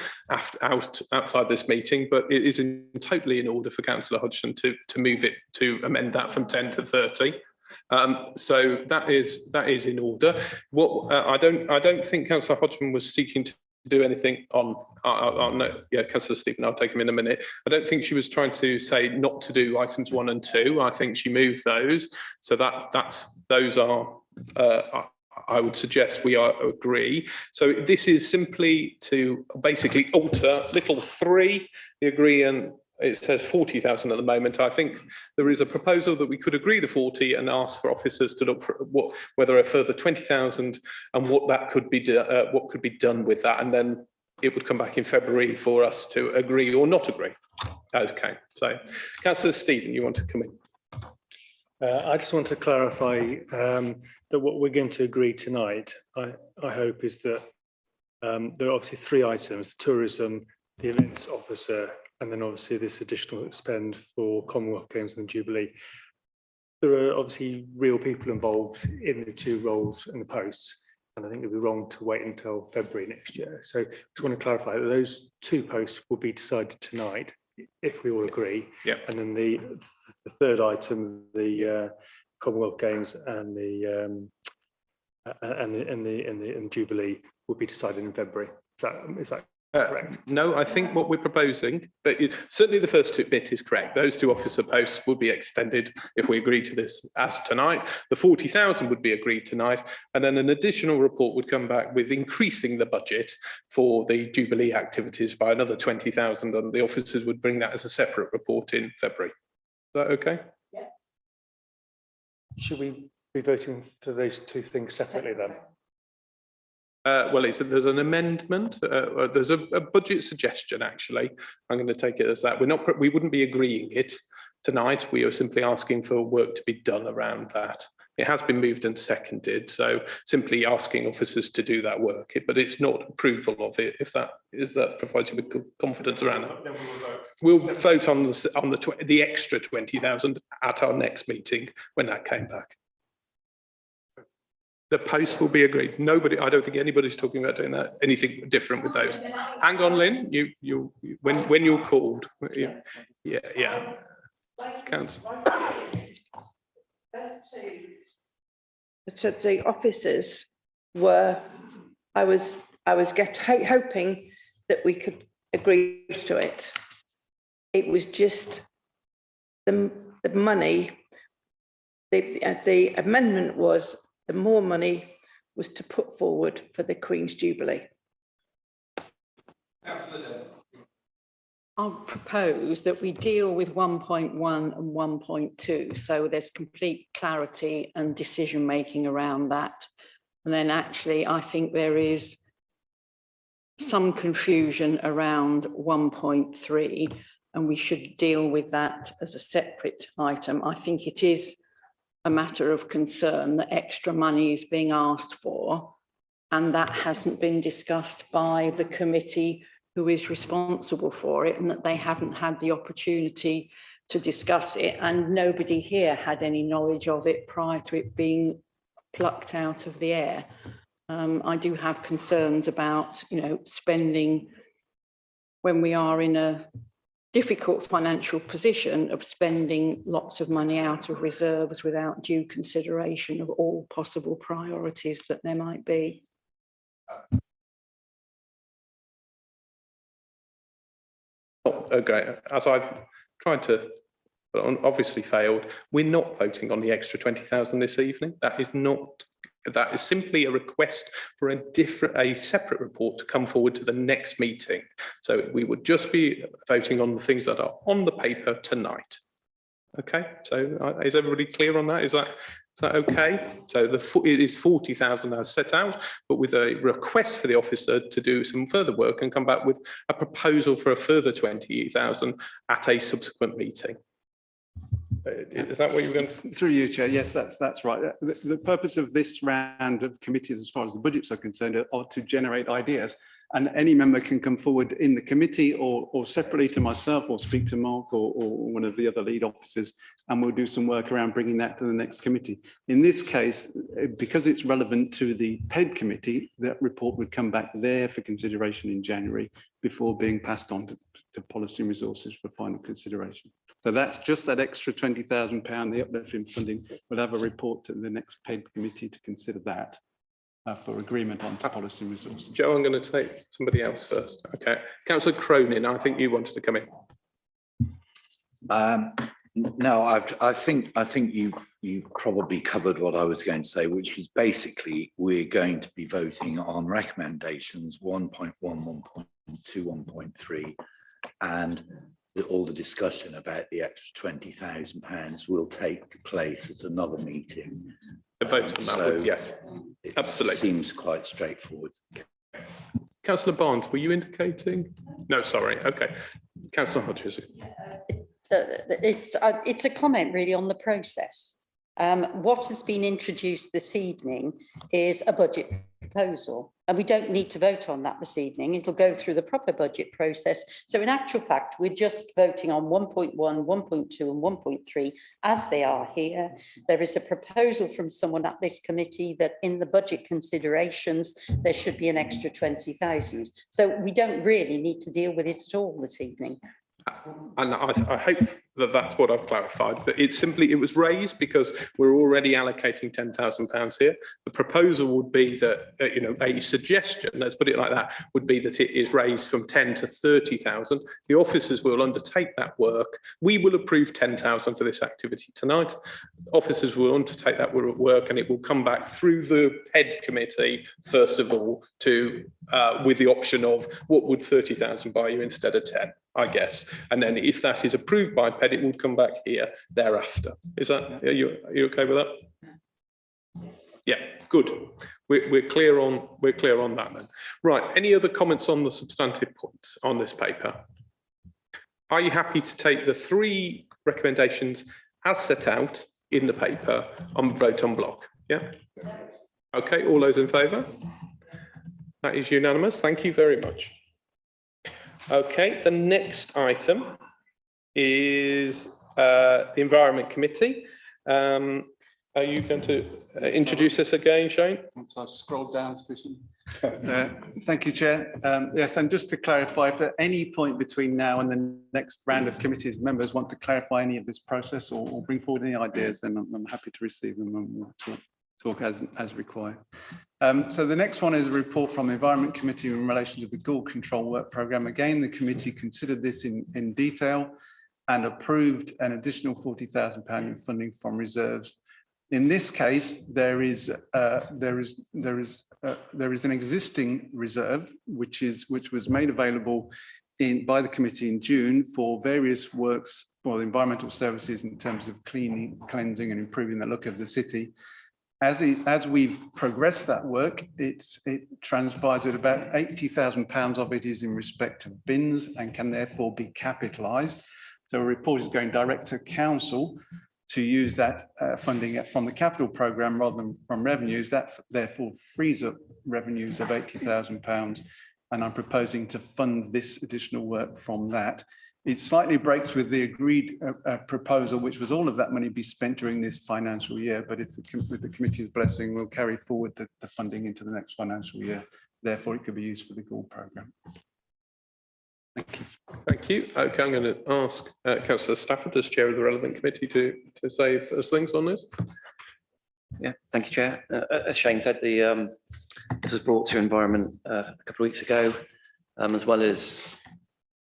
outside this meeting, but it is totally in order for Councillor Hodgson to move it, to amend that from 10 to 30. So that is in order. What I don't think Councillor Hodgson was seeking to do anything on Councillor Stephen, I'll take him in a minute. I don't think she was trying to say not to do items 1 and 2. I think she moved those. So those are, I would suggest we agree. So this is simply to basically alter little 3, the agree, and it says 40,000 at the moment. I think there is a proposal that we could agree the 40 and ask for officers to look for whether a further 20,000 and what that could be what could be done with that, and then it would come back in February for us to agree or not agree. Okay, so Councillor Stephen, you want to come in? I just want to clarify that what we're going to agree tonight, I hope, is that there are obviously 3 items: the tourism, the events officer, and then obviously this additional spend for Commonwealth Games and the Jubilee. There are obviously real people involved in the 2 roles and the posts, and I think it would be wrong to wait until February next year. So I just want to clarify that those 2 posts will be decided tonight, if we all agree. Yeah. And then the 3rd item, the Commonwealth Games and the Jubilee, will be decided in February. Is that correct? No, I think what we're proposing, but certainly the first bit is correct. Those 2 officer posts would be extended if we agree to this as tonight. The 40,000 would be agreed tonight, and then an additional report would come back with increasing the budget for the Jubilee activities by another 20,000, and the officers would bring that as a separate report in February. Is that okay? Yeah. Should we be voting for those 2 things separately then? Well, there's an amendment. There's a budget suggestion. Actually, I'm going to take it as that. We wouldn't be agreeing it tonight. We are simply asking for work to be done around that. It has been moved and seconded, so simply asking officers to do that work. But it's not approval of it. If that provides you with confidence around that. We'll vote on the extra 20,000 at our next meeting when that came back. The post will be agreed. Nobody, I don't think anybody's talking about doing that, anything different with those. Hang on, Lynn, when you're called. Yeah. Councillor. So the officers were, I was hoping that we could agree to it. It was just the money, the amendment was the more money was to put forward for the Queen's Jubilee. I'll propose that we deal with 1.1 and 1.2, so there's complete clarity and decision making around that. And then actually, I think there is some confusion around 1.3, and we should deal with that as a separate item. I think it is a matter of concern that extra money is being asked for, and that hasn't been discussed by the committee who is responsible for it, and that they haven't had the opportunity to discuss it, and nobody here had any knowledge of it prior to it being plucked out of the air. I do have concerns about, spending when we are in a difficult financial position of spending lots of money out of reserves without due consideration of all possible priorities that there might be. Okay, as I've tried to, but obviously failed, we're not voting on the extra 20,000 this evening. That is simply a request for a separate report to come forward to the next meeting. So we would just be voting on the things that are on the paper tonight. Okay, so is everybody clear on that? Is that okay? So it is 40,000 as set out, but with a request for the officer to do some further work and come back with a proposal for a further 20,000 at a subsequent meeting. Is that what you're going to? Through you, Chair. Yes, that's right. The purpose of this round of committees, as far as the budgets are concerned, are to generate ideas. And any member can come forward in the committee or separately to myself or speak to Mark or one of the other lead officers, and we'll do some work around bringing that to the next committee. In this case, because it's relevant to the PED committee, that report would come back there for consideration in January before being passed on to Policy and Resources for final consideration. So that's just that extra £20,000, the uplift in funding. We'll have a report to the next PED committee to consider that. For agreement on Policy and Resources. Joe, I'm going to take somebody else first. Okay, Councillor Cronin, I think you wanted to come in. No, I think you've probably covered what I was going to say, which is basically we're going to be voting on recommendations 1.1, 1.2, 1.3, and all the discussion about the extra £20,000 will take place at another meeting. The vote on that would, yes, absolutely. Seems quite straightforward. Councillor Barnes, were you indicating? No, sorry. Okay. Councillor Hodges. It's a comment really on the process. What has been introduced this evening is a budget proposal, and we don't need to vote on that this evening. It'll go through the proper budget process. So in actual fact, we're just voting on 1.1, 1.2 and 1.3 as they are here. There is a proposal from someone at this committee that in the budget considerations, there should be an extra 20,000. So we don't really need to deal with it at all this evening. And I hope that that's what I've clarified, that it was raised because we're already allocating £10,000 here. The proposal would be that, a suggestion, let's put it like that, would be that it is raised from 10 to 30,000. The officers will undertake that work. We will approve 10,000 for this activity tonight. Officers will undertake that work, and it will come back through the PED committee, first of all, with the option of what would 30,000 buy you instead of 10, I guess. And then if that is approved by PED, it would come back here thereafter. Are you okay with that? Yeah, good. We're clear on that then. Right. Any other comments on the substantive points on this paper? Are you happy to take the 3 recommendations as set out in the paper and vote on block? Yeah. Okay. All those in favour? That is unanimous. Thank you very much. Okay, the next item is the Environment Committee. Are you going to introduce this again, Shane? Once I've scrolled down sufficiently. Thank you, Chair. Yes, and just to clarify, if at any point between now and the next round of committees, members want to clarify any of this process or bring forward any ideas, then I'm happy to receive them and we'll talk as required. So the next one is a report from the Environment Committee in relation to the Gould Control Work Programme. Again, the committee considered this in detail and approved an additional £40,000 in funding from reserves. In this case, there is an existing reserve which was made available by the committee in June for various works for the environmental services in terms of cleansing and improving the look of the city. As we've progressed that work, it transpires that about £80,000 of it is in respect of bins and can therefore be capitalised. So a report is going direct to council to use that funding from the capital programme rather than from revenues. That therefore frees up revenues of £80,000, and I'm proposing to fund this additional work from that. It slightly breaks with the agreed proposal, which was all of that money be spent during this financial year, but if with the committee's blessing, we'll carry forward the funding into the next financial year. Therefore, it could be used for the Gould programme. Thank you. Thank you. Okay, I'm going to ask Councillor Stafford, as chair of the relevant committee, to say first things on this. Yeah, thank you, Chair. As Shane said, this was brought to Environment a couple of weeks ago, as well as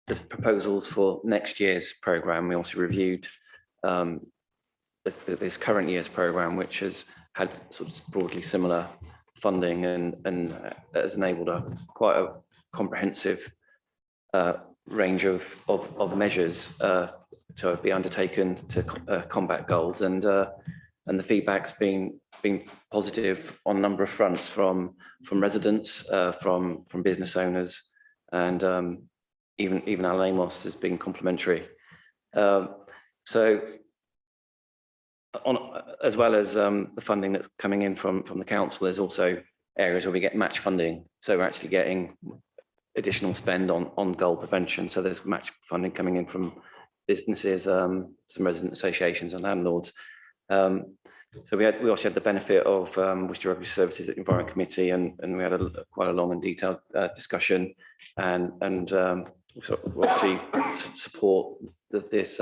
the proposals for next year's programme. We also reviewed this current year's programme, which has had sort of broadly similar funding and has enabled quite a comprehensive range of measures to be undertaken to combat goals, and the feedback's been positive on a number of fronts from residents, from business owners, and even Alan Amos has been complimentary. So as well as the funding that's coming in from the council, there's also areas where we get match funding. So we're actually getting additional spend on goal prevention. So there's match funding coming in from businesses, some resident associations and landlords. So we also had the benefit of Worcester Rugby Services at the Environment Committee, and we had quite a long and detailed discussion, and we'll see support this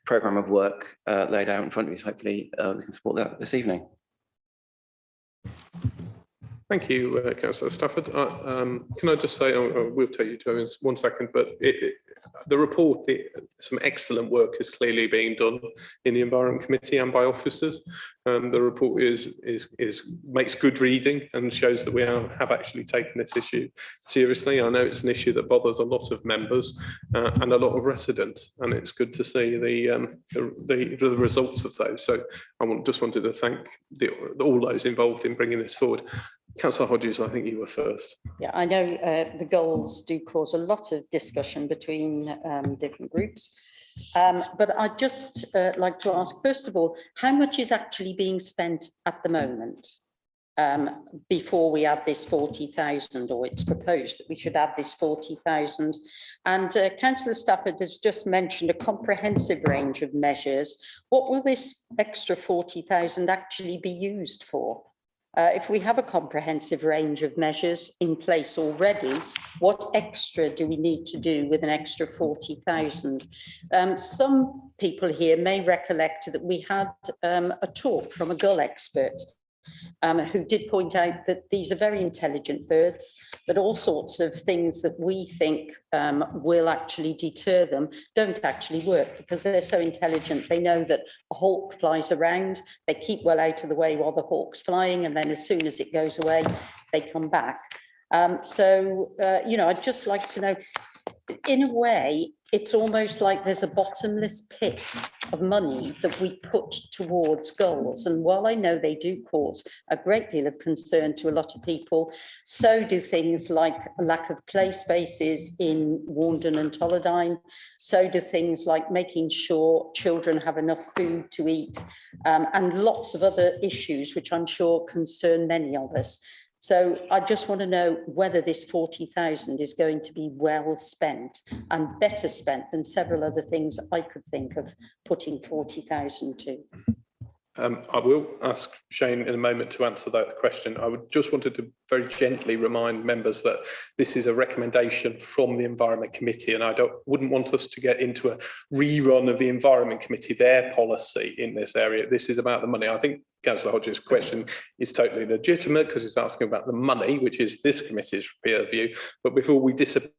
programme of work laid out in front of you. So hopefully we can support that this evening. Thank you, Councillor Stafford. Can I just say, we'll take you to in 1 second, but the report, some excellent work is clearly being done in the Environment Committee and by officers. The report makes good reading and shows that we have actually taken this issue seriously. I know it's an issue that bothers a lot of members and a lot of residents, and it's good to see the results of those. So I just wanted to thank all those involved in bringing this forward. Councillor Hodges, I think you were first. Yeah, I know the goals do cause a lot of discussion between different groups. But I'd just like to ask, first of all, how much is actually being spent at the moment before we add this 40,000, or it's proposed that we should add this 40,000? And Councillor Stafford has just mentioned a comprehensive range of measures. What will this extra 40,000 actually be used for? If we have a comprehensive range of measures in place already, what extra do we need to do with an extra 40,000? Some people here may recollect that we had a talk from a gull expert who did point out that these are very intelligent birds, that all sorts of things that we think will actually deter them don't actually work, because they're so intelligent. They know that a hawk flies around, they keep well out of the way while the hawk's flying, and then as soon as it goes away, they come back. You know, I'd just like to know, in a way, it's almost like there's a bottomless pit of money that we put towards goals. And while I know they do cause a great deal of concern to a lot of people, so do things like a lack of play spaces in Warndon and Tolladine. So do things like making sure children have enough food to eat, and lots of other issues which I'm sure concern many of us. So I just want to know whether this 40,000 is going to be well spent and better spent than several other things I could think of putting 40,000 to. I will ask Shane in a moment to answer that question. I would just wanted to very gently remind members that this is a recommendation from the Environment Committee, and I wouldn't want us to get into a rerun of the Environment Committee, their policy in this area. This is about the money. I think Councillor Hodges' question is totally legitimate because it's asking about the money, which is this committee's peer view. But before we disappear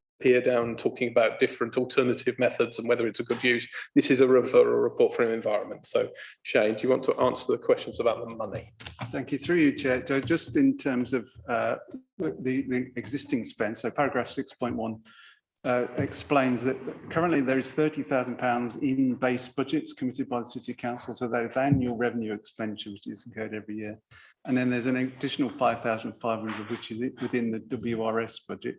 down talking about different alternative methods and whether it's a good use, this is a referral report from environment. So Shane, do you want to answer the questions about the money? Thank you. Through you, Chair. So just in terms of the existing spend, so paragraph 6.1 explains that currently there is £30,000 in base budgets committed by the City Council, so that is annual revenue expenditure which is incurred every year. And then there's an additional 5,500 which is within the WRS budget.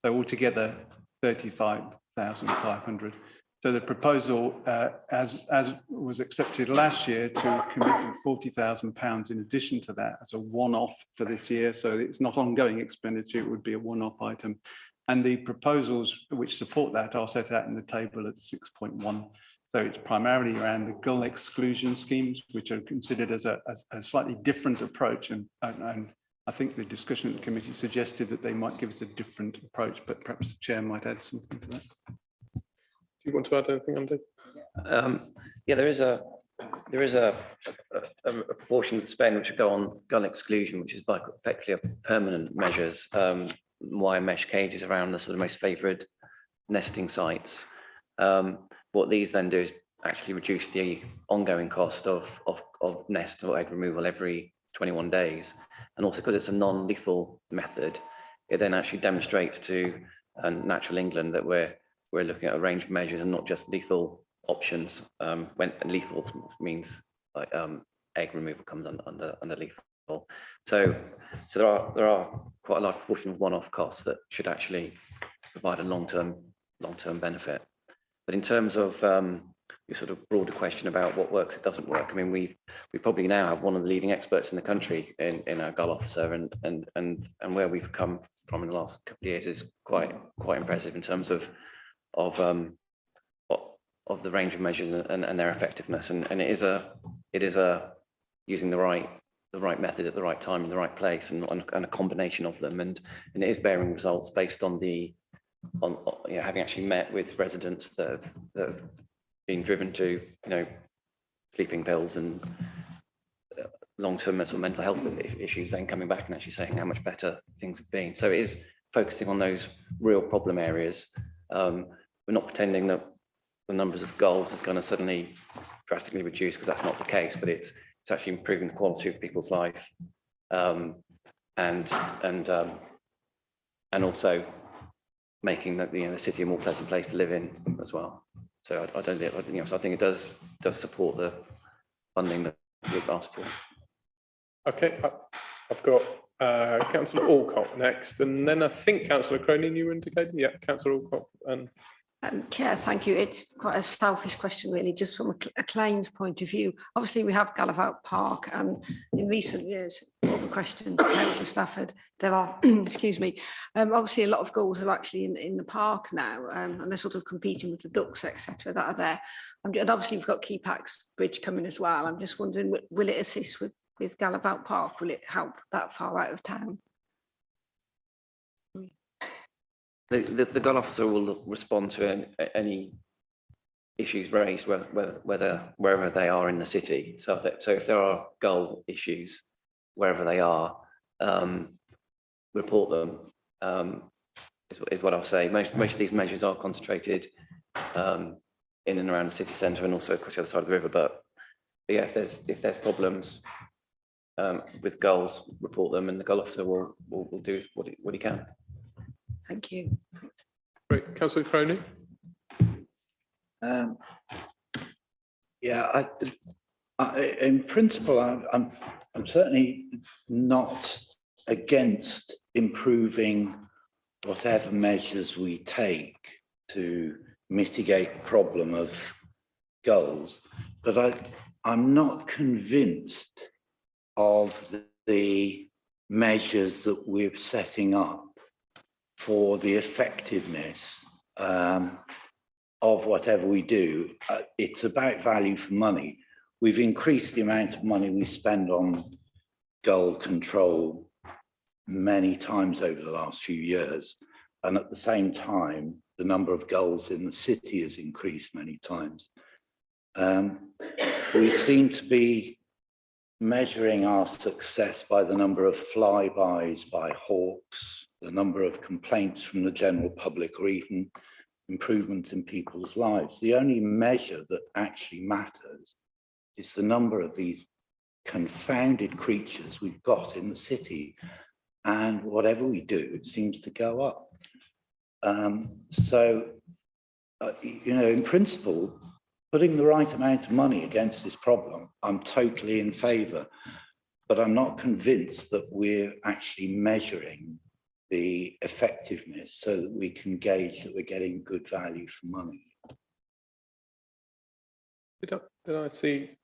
So altogether 35,500. So the proposal, as was accepted last year, to commit £40,000 in addition to that as a one-off for this year. So it's not ongoing expenditure, it would be a one-off item. And the proposals which support that are set out in the table at 6.1. So it's primarily around the gull exclusion schemes, which are considered as a slightly different approach. And I think the discussion at the committee suggested that they might give us a different approach, but perhaps the chair might add something to that. Do you want to add anything, Andy? Yeah, there is a proportion of the spend which would go on gun exclusion, which is like effectively a permanent measures, wire mesh cages around the sort of most favoured nesting sites. What these then do is actually reduce the ongoing cost of nest or egg removal every 21 days. And also because it's a non-lethal method, it then actually demonstrates to Natural England that we're looking at a range of measures and not just lethal options. When lethal means like egg removal comes under lethal. So there are quite a large proportion of one-off costs that should actually provide a long-term benefit. But in terms of your sort of broader question about what works, it doesn't work. I mean, we probably now have one of the leading experts in the country in our gull officer, and where we've come from in the last couple of years is quite impressive in terms of the range of measures and their effectiveness. And it is a using the right method at the right time in the right place, and a combination of them, and it is bearing results based on having actually met with residents that have been driven to sleeping pills and long-term mental health issues, then coming back and actually saying how much better things have been. So it is focusing on those real problem areas. We're not pretending that the numbers of gulls is going to suddenly drastically reduce, because that's not the case, but it's actually improving the quality of people's life, and also making the city a more pleasant place to live in as well. So I don't think, so I think it does support the funding that we've asked for. Okay, I've got Councillor Alcott next, and then I think Councillor Cronin you indicated. Yeah, Councillor Alcott. And Chair, thank you. It's quite a selfish question, really, just from a claims point of view. Obviously, we have Gallivant Park, and in recent years, more of a question to Councillor Stafford, there are, excuse me, obviously a lot of gulls are actually in the park now, and they're sort of competing with the ducks, etc., that are there. And obviously, we've got Keypax Bridge coming as well. I'm just wondering, will it assist with Gallivant Park? Will it help that far out of town? The gull officer will respond to any issues raised, wherever they are in the city. So if there are gull issues wherever they are, report them. Is what I'll say. Most of these measures are concentrated in and around the city centre, and also across the other side of the river. But yeah, if there's problems with gulls, report them, and the gull officer will do what he can. Thank you. Great. Councillor Cronin. Yeah, in principle, I'm certainly not against improving whatever measures we take to mitigate the problem of gulls, but I'm not convinced of the measures that we're setting up for the effectiveness of whatever we do. It's about value for money. we've increased the amount of money we spend on gull control many times over the last few years. And at the same time, the number of gulls in the city has increased many times. We seem to be measuring our success by the number of flybys by hawks, the number of complaints from the general public, or even improvements in people's lives. The only measure that actually matters is the number of these confounded creatures we've got in the city. And whatever we do, it seems to go up. You know, in principle, putting the right amount of money against this problem, I'm totally in favour, but I'm not convinced that we're actually measuring the effectiveness so that we can gauge that we're getting good value for money. Did I see?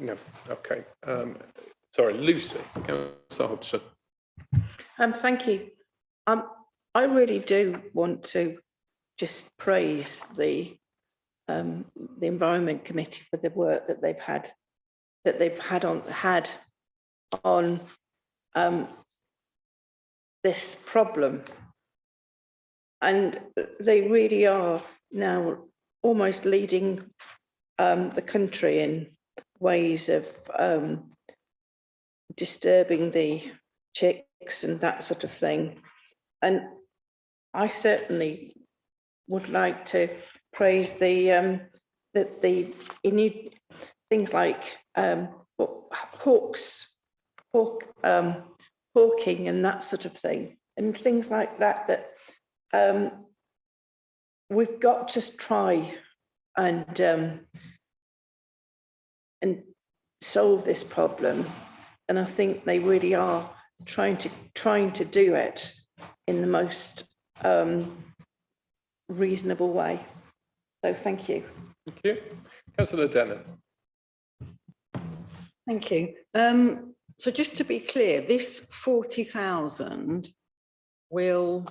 No, okay. Sorry, Lucy, Councillor Hodgson. Thank you. I really do want to just praise the Environment Committee for the work that they've had on this problem, and they really are now almost leading the country in ways of disturbing the chicks and that sort of thing. And I certainly would like to praise the things like hawking and that sort of thing, and things like that we've got to try and solve this problem. And I think they really are trying to do it in the most reasonable way. So thank you. Thank you. Councillor Denham. Thank you. So just to be clear, this 40,000 will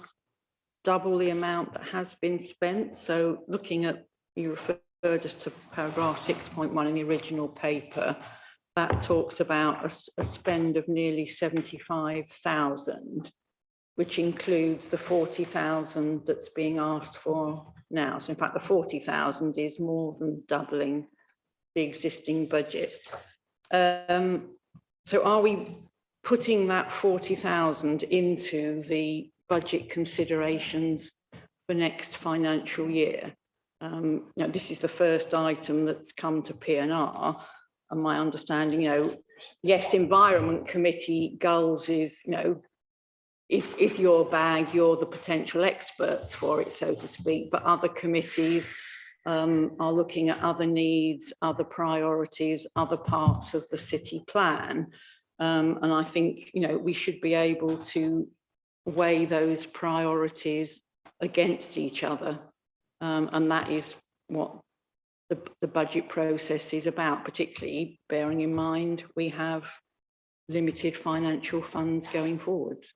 double the amount that has been spent. So looking at, you referred us to paragraph 6.1 in the original paper, that talks about a spend of nearly 75,000, which includes the 40,000 that's being asked for now. So in fact, the 40,000 is more than doubling the existing budget. So are we putting that 40,000 into the budget considerations for next financial year? Now, this is the first item that's come to P&R, and my understanding, yes, Environment Committee goals is, is your bag, you're the potential experts for it, so to speak, but other committees are looking at other needs, other priorities, other parts of the city plan. And I think, we should be able to weigh those priorities against each other. And that is what the budget process is about, particularly bearing in mind we have limited financial funds going forwards.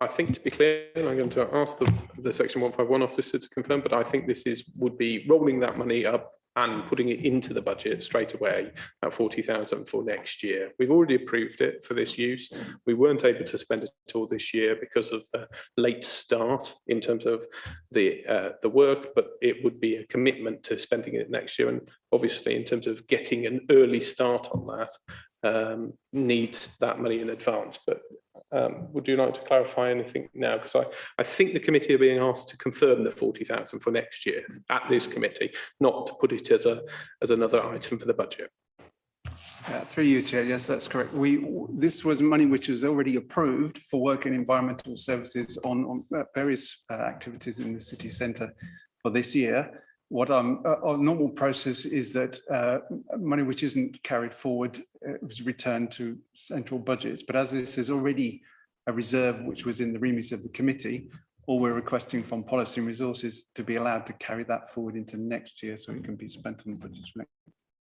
I think, to be clear, I'm going to ask the Section 151 officer to confirm, but I think this would be rolling that money up and putting it into the budget straight away at 40,000 for next year. We've already approved it for this use. We weren't able to spend it all this year because of the late start in terms of the work, but it would be a commitment to spending it next year. And obviously, in terms of getting an early start on that, needs that money in advance. But would you like to clarify anything now? Because I think the committee are being asked to confirm the 40,000 for next year at this committee, not to put it as another item for the budget. Through you, Chair, yes, that's correct. This was money which was already approved for work in environmental services on various activities in the city centre for this year. What our normal process is that money which isn't carried forward was returned to central budgets. But as this is already a reserve which was in the remit of the committee, all we're requesting from Policy and Resources to be allowed to carry that forward into next year so it can be spent on the budget.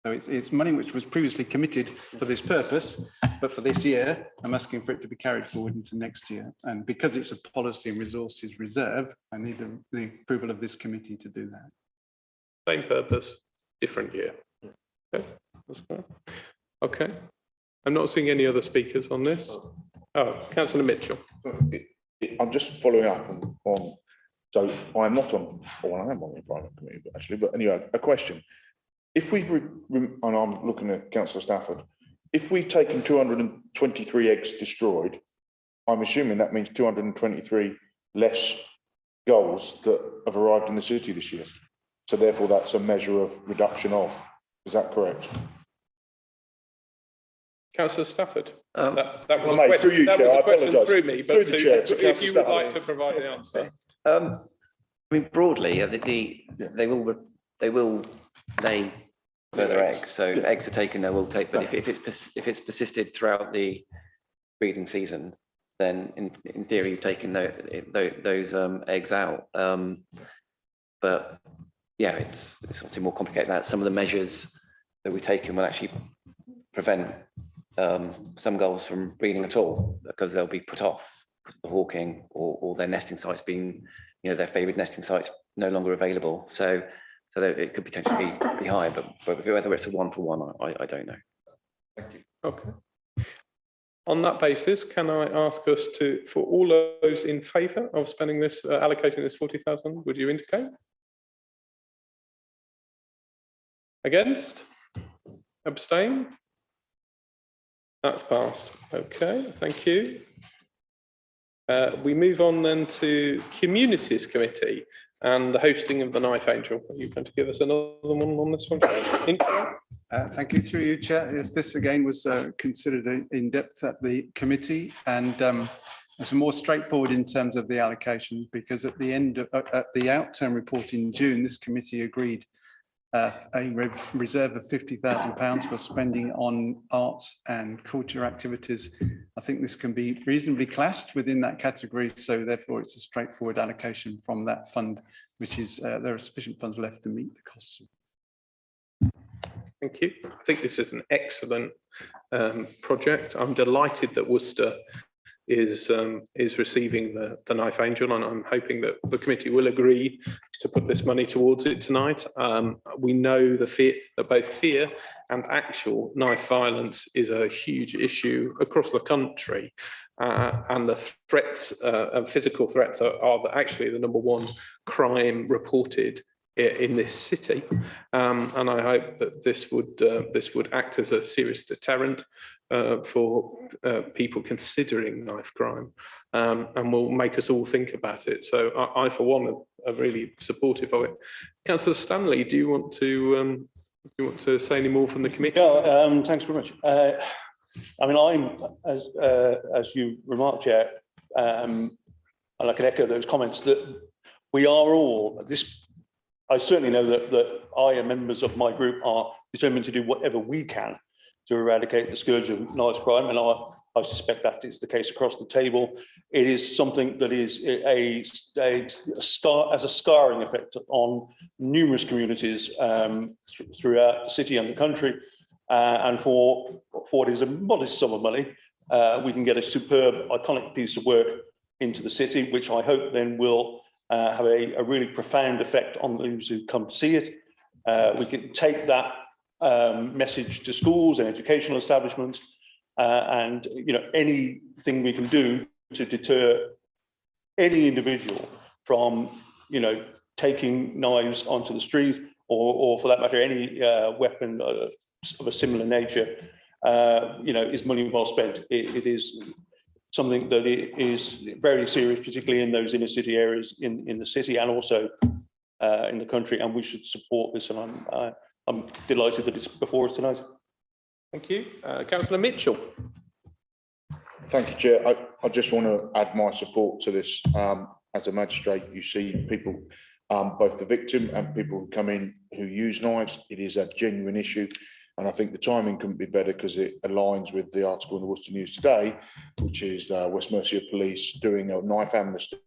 So it's money which was previously committed for this purpose, but for this year, I'm asking for it to be carried forward into next year. And because it's a Policy and Resources reserve, I need the approval of this committee to do that. Same purpose, different year. Okay. That's fine. Okay. I'm not seeing any other speakers on this. Oh, Councillor Mitchell. I'm just following up on so I'm not on, or I am on the Environment Committee, but actually, but anyway, a question. If we've, and I'm looking at Councillor Stafford, if we've taken 223 eggs destroyed, I'm assuming that means 223 less gulls that have arrived in the city this year. So therefore, that's a measure of reduction of. Is that correct? Councillor Stafford. That was well, mate, through you, that Chair, was a I question apologise. through me, but Through the Chair, to if you would Councillor like to provide the answer. I mean, broadly, they will lay further eggs. So if eggs are taken, they will take. But if it's persisted throughout the breeding season, then in theory you've taken those eggs out. But yeah, it's obviously more complicated than that. Some of the measures that we've taken will actually prevent some gulls from breeding at all, because they'll be put off because of the hawking or their nesting sites being, their favoured nesting sites no longer available. So it could potentially be higher, but whether it's a 1-for-1, I don't know. Thank you. Okay. On that basis, can I ask us for all those in favour of spending this, allocating this 40,000, would you indicate? Against? Abstain? That's passed. Okay, thank you. We move on then to Communities Committee and the hosting of the Knife Angel. Are you going to give us another one on this one? Thank you, through you, Chair. Yes, this again was considered in depth at the committee, and it's more straightforward in terms of the allocation, because at the end of at the outturn report in June, this committee agreed a reserve of £50,000 for spending on arts and culture activities. I think this can be reasonably classed within that category, so therefore it's a straightforward allocation from that fund, which is there are sufficient funds left to meet the costs. Thank you. I think this is an excellent project. I'm delighted that Worcester is receiving the Knife Angel, and I'm hoping that the committee will agree to put this money towards it tonight. We know that both fear and actual knife violence is a huge issue across the country, and the threats, physical threats, are actually the #1 crime reported in this city, and I hope that this would act as a serious deterrent for people considering knife crime, and will make us all think about it. So I for one, are really supportive of it. Councillor Stanley, do you want to say any more from the committee? Yeah, thanks very much. I mean, I'm as you remarked, Chair, and I can echo those comments that we are all this. I certainly know that I and members of my group are determined to do whatever we can to eradicate the scourge of knife crime, and I suspect that is the case across the table. It is something that is has a scarring effect on numerous communities throughout the city and the country, and for what is a modest sum of money, we can get a superb, iconic piece of work into the city, which I hope then will have a really profound effect on those who come to see it. We can take that message to schools and educational establishments, and anything we can do to deter any individual from taking knives onto the street, or for that matter any weapon of a similar nature, is money well spent. It is something that is very serious, particularly in those inner city areas in the city and also in the country, and we should support this, and I'm delighted that it's before us tonight. Thank you. Councillor Mitchell. Thank you, Chair. I just want to add my support to this. As a magistrate, you see people, both the victim and people who come in who use knives. It is a genuine issue. And I think the timing couldn't be better, because it aligns with the article in the Worcester News today, which is West Mercia Police doing a knife amnesty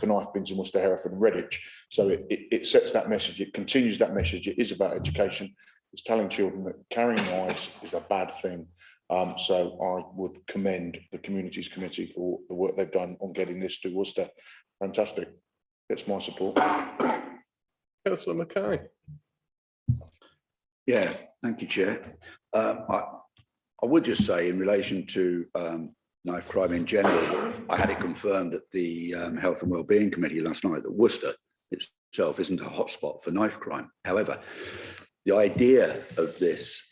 for knife bins in Worcester, Hereford and Redditch. So it sets that message, it continues that message. It is about education. It's telling children that carrying knives is a bad thing. So I would commend the Communities Committee for the work they've done on getting this to Worcester. Fantastic. That's my support. Councillor Mackay. Yeah, thank you, Chair. I would just say in relation to knife crime in general, I had it confirmed at the Health and Wellbeing Committee last night that Worcester itself isn't a hotspot for knife crime. However, the idea of this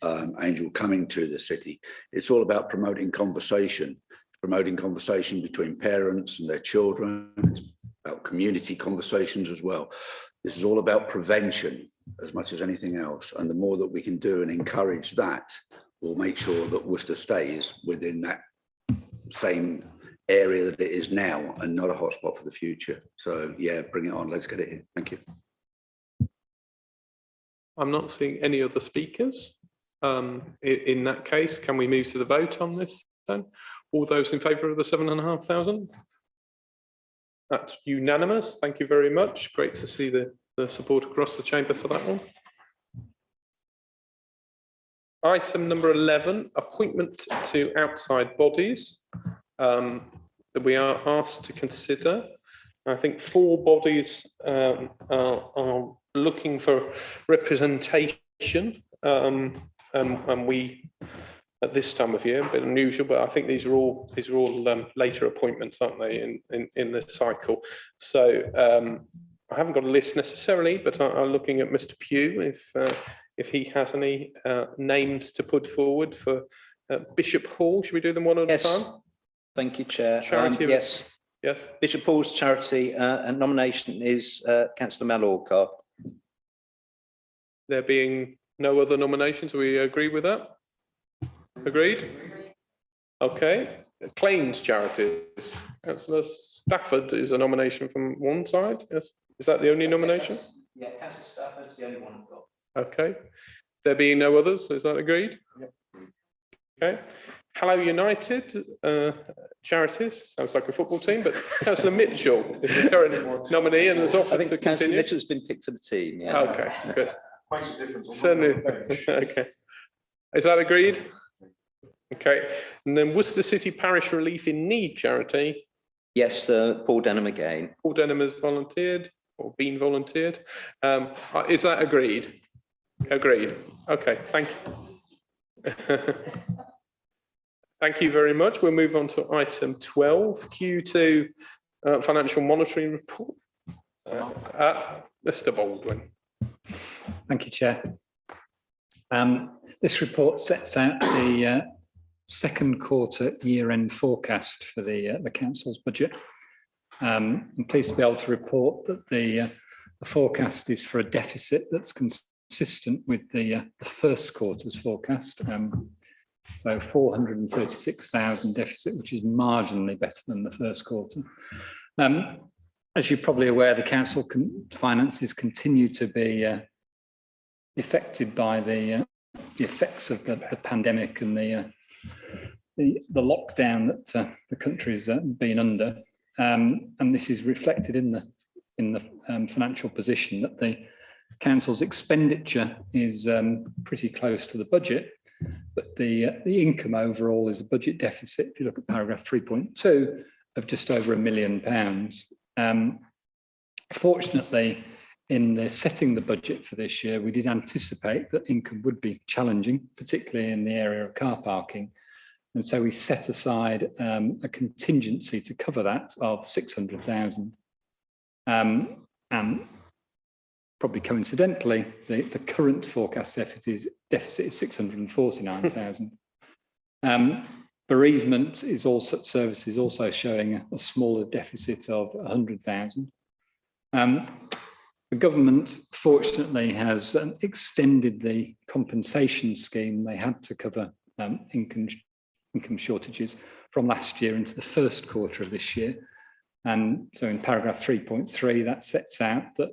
angel coming to the city, it's all about promoting conversation between parents and their children. It's about community conversations as well. This is all about prevention as much as anything else. And the more that we can do and encourage that, will make sure that Worcester stays within that same area that it is now and not a hotspot for the future. So yeah, bring it on. Let's get it in. Thank you. I'm not seeing any other speakers. In that case, can we move to the vote on this then? All those in favour of the 7,500? That's unanimous. Thank you very much. Great to see the support across the chamber for that one. Item number 11, appointment to outside bodies that we are asked to consider. I think 4 bodies are looking for representation, and we at this time of year a bit unusual, but I think these are all later appointments, aren't they, in this cycle? So I haven't got a list necessarily, but I'm looking at Mr. Pugh if he has any names to put forward for Bishop Hall. Should we do them one at a time? Thank you, Chair. Yes. Bishop Hall's charity and nomination is Councillor Mel Orcar. There being no other nominations, we agree with that? Agreed? Okay. Claims charities. Councillor Stafford is a nomination from one side. Yes. Is that the only nomination? Yeah, Councillor Stafford's the only one I've got. Okay. There being no others, is that agreed? Yep. Okay. Hello United charities, sounds like a football team, but Councillor Mitchell is the current nominee and has offered to Councillor continue. Mitchell's been picked for the team. Yeah. Okay, good. Makes a difference. Certainly. Okay. Is that agreed? Okay. And then Worcester City Parish Relief in Need charity. Yes, Paul Denham again. Paul Denham has volunteered or been volunteered. Is that agreed? Agreed. Okay, thank you. Thank you very much. We'll move on to item 12, Q2 financial monitoring report. Mr. Baldwin. Thank you, Chair. This report sets out the second quarter year-end forecast for the council's budget. I'm pleased to be able to report that the forecast is for a deficit that's consistent with the first quarter's forecast. So 436,000 deficit, which is marginally better than the first quarter. As you're probably aware, the council finances continue to be affected by the effects of the pandemic and the lockdown that the country's been under, and this is reflected in the financial position that the council's expenditure is pretty close to the budget, but the income overall is a budget deficit, if you look at paragraph 3.2, of just over £1 million. Fortunately, in setting the budget for this year, we did anticipate that income would be challenging, particularly in the area of car parking. And so we set aside a contingency to cover that of 600,000. And probably coincidentally, the current forecast deficit is 649,000. Bereavement is also services also showing a smaller deficit of 100,000. The government, fortunately, has extended the compensation scheme they had to cover income shortages from last year into the first quarter of this year. And so in paragraph 3.3, that sets out that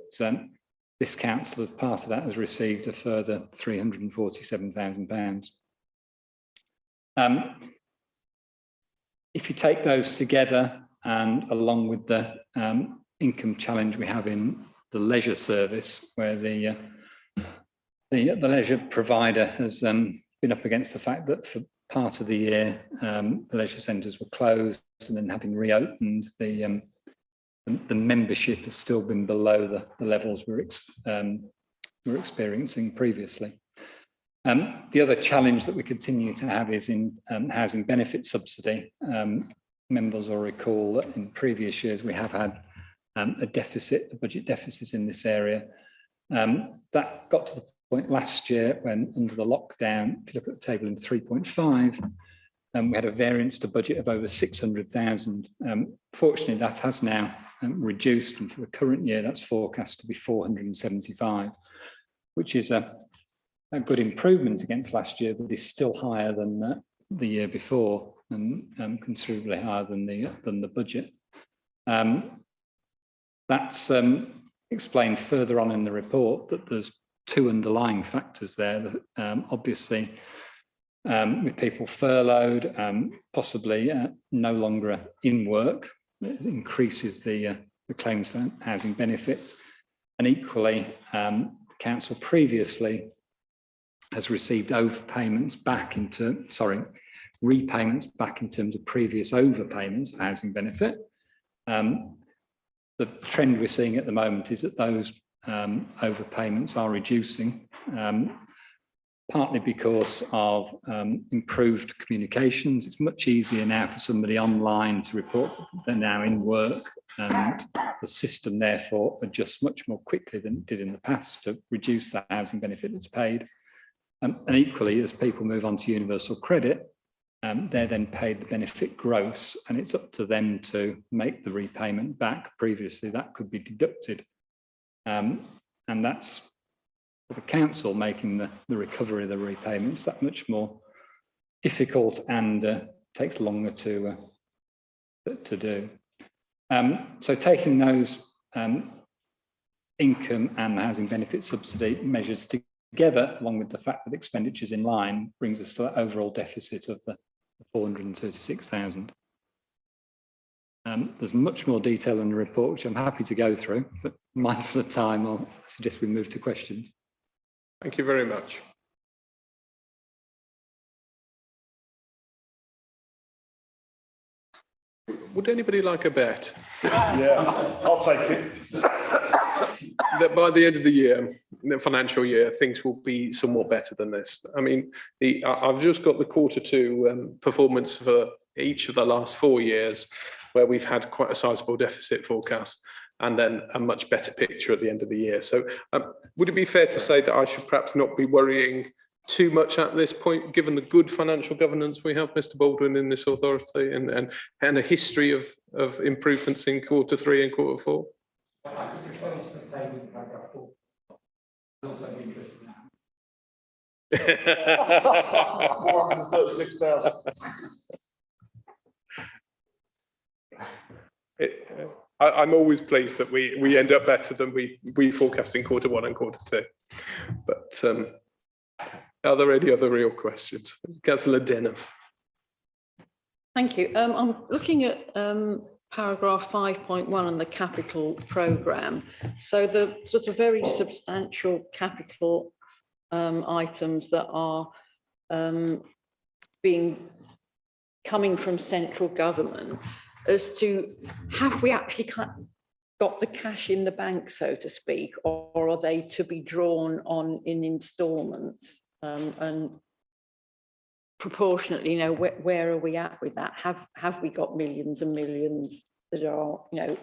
this council, as part of that, has received a further £347,000. If you take those together, and along with the income challenge we have in the leisure service, where the leisure provider has been up against the fact that for part of the year the leisure centres were closed, and then having reopened, the membership has still been below the levels we were experiencing previously. The other challenge that we continue to have is in housing benefit subsidy. Members will recall that in previous years we have had a deficit, a budget deficit in this area. That got to the point last year when, under the lockdown, if you look at the table in 3.5, we had a variance to budget of over 600,000. Fortunately, that has now reduced, and for the current year, that's forecast to be 475, which is a good improvement against last year, but is still higher than the year before, and considerably higher than the budget. That's explained further on in the report that there's two underlying factors there. That, obviously, with people furloughed, possibly no longer in work, it increases the claims for housing benefits, and equally, the council previously has received repayments back in terms of previous overpayments for housing benefit. The trend we're seeing at the moment is that those overpayments are reducing, partly because of improved communications. It's much easier now for somebody online to report that they're now in work, and the system therefore adjusts much more quickly than it did in the past to reduce that housing benefit that's paid. And equally, as people move on to universal credit, they're then paid the benefit gross, and it's up to them to make the repayment back. Previously, that could be deducted. And that's for the council making the recovery of the repayments that much more difficult and takes longer to do. So taking those income and the housing benefit subsidy measures together, along with the fact that expenditures in line, brings us to that overall deficit of the 436,000. There's much more detail in the report, which I'm happy to go through, but mindful of time, I'll suggest we move to questions. Thank you very much. Would anybody like a bet? Yeah, I'll take it. That by the end of the year, the financial year, things will be somewhat better than this. I mean, I've just got the Q2 performance for each of the last 4 years, where we've had quite a sizable deficit forecast, and then a much better picture at the end of the year. So would it be fair to say that I should perhaps not be worrying too much at this point, given the good financial governance we have, Mr. Baldwin, in this authority, and a history of improvements in Q3 and Q4? That's the case for table paragraph 4. I'd also be interested in that. 436,000. I'm always pleased that we end up better than we forecast in Q1 and Q2. But are there any other real questions? Councillor Denham. Thank you. I'm looking at paragraph 5.1 and the capital programme. So the sort of very substantial capital items that are coming from central government, as to have we actually got the cash in the bank, so to speak, or are they to be drawn on in instalments? And proportionately, you know, where are we at with that? Have we got millions and millions that are, you know,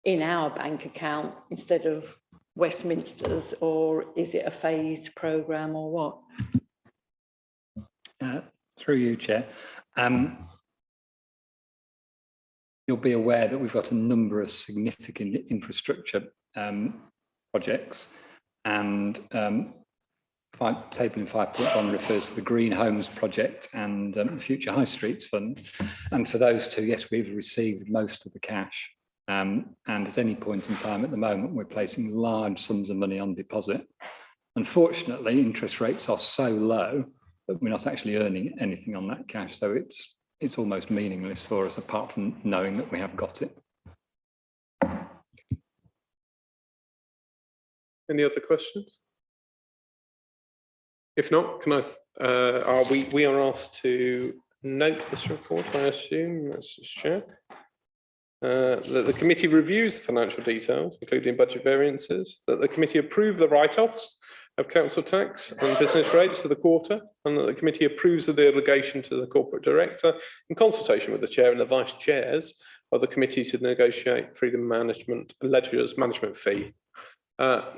in our bank account instead of Westminster's, or is it a phased programme or what? Through you, Chair. You'll be aware that we've got a number of significant infrastructure projects, and table in 5.1 refers to the Green Homes project and the Future High Streets Fund. And for those two, yes, we've received most of the cash. And at any point in time at the moment, we're placing large sums of money on deposit. Unfortunately, interest rates are so low that we're not actually earning anything on that cash. So it's almost meaningless for us, apart from knowing that we have got it. Any other questions? If not, can we are asked to note this report, I assume. Let's just check. That the committee reviews the financial details, including budget variances, that the committee approve the write-offs of council tax and business rates for the quarter, and that the committee approves of the delegation to the corporate director in consultation with the chair and the vice chairs of the committee to negotiate freedom management ledger's management fee.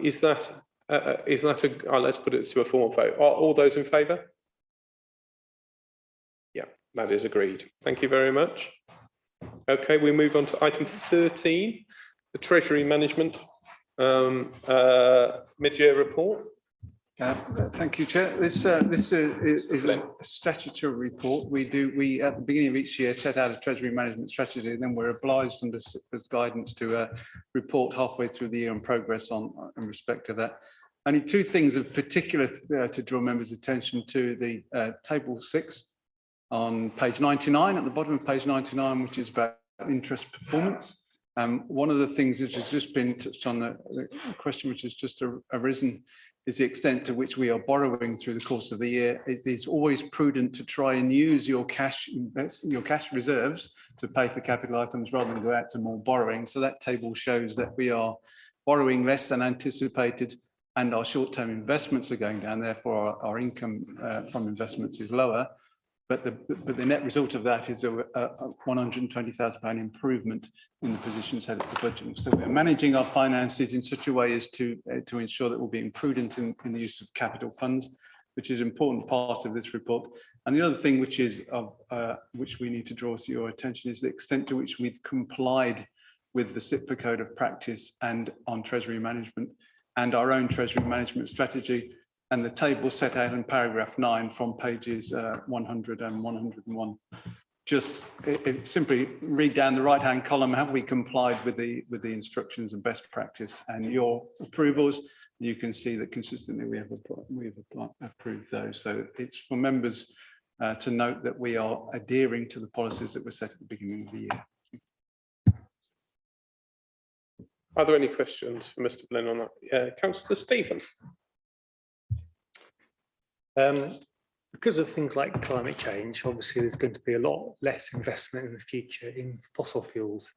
Is that let's put it to a formal vote. Are all those in favour? Yeah, that is agreed. Thank you very much. Okay, we move on to item 13, the Treasury Management mid-year report. Thank you, Chair. This is a statutory report. We at the beginning of each year set out a Treasury Management strategy, and then we're obliged under SIPRA's guidance to report halfway through the year on progress in respect to that. Only two things of particular to draw members' attention to: the table 6 on page 99, at the bottom of page 99, which is about interest performance. One of the things which has just been touched on, the question which has just arisen, is the extent to which we are borrowing through the course of the year. It is always prudent to try and use your cash reserves to pay for capital items rather than go out to more borrowing. So that table shows that we are borrowing less than anticipated, and our short-term investments are going down. Therefore, our income from investments is lower. But the net result of that is a £120,000 improvement in the position set at the budget. So we're managing our finances in such a way as to ensure that we're being prudent in the use of capital funds, which is an important part of this report. And the other thing which is which we need to draw to your attention is the extent to which we've complied with the SIPRA Code of Practice and on Treasury Management and our own Treasury Management strategy. And the table set out in paragraph 9 from pages 100 and 101. Just simply read down the right-hand column. Have we complied with the instructions and best practice and your approvals? You can see that consistently we have approved those. So it's for members to note that we are adhering to the policies that were set at the beginning of the year. Are there any questions for Mr. Blinn on that? Councillor Stephen. Because of things like climate change, obviously there's going to be a lot less investment in the future in fossil fuels.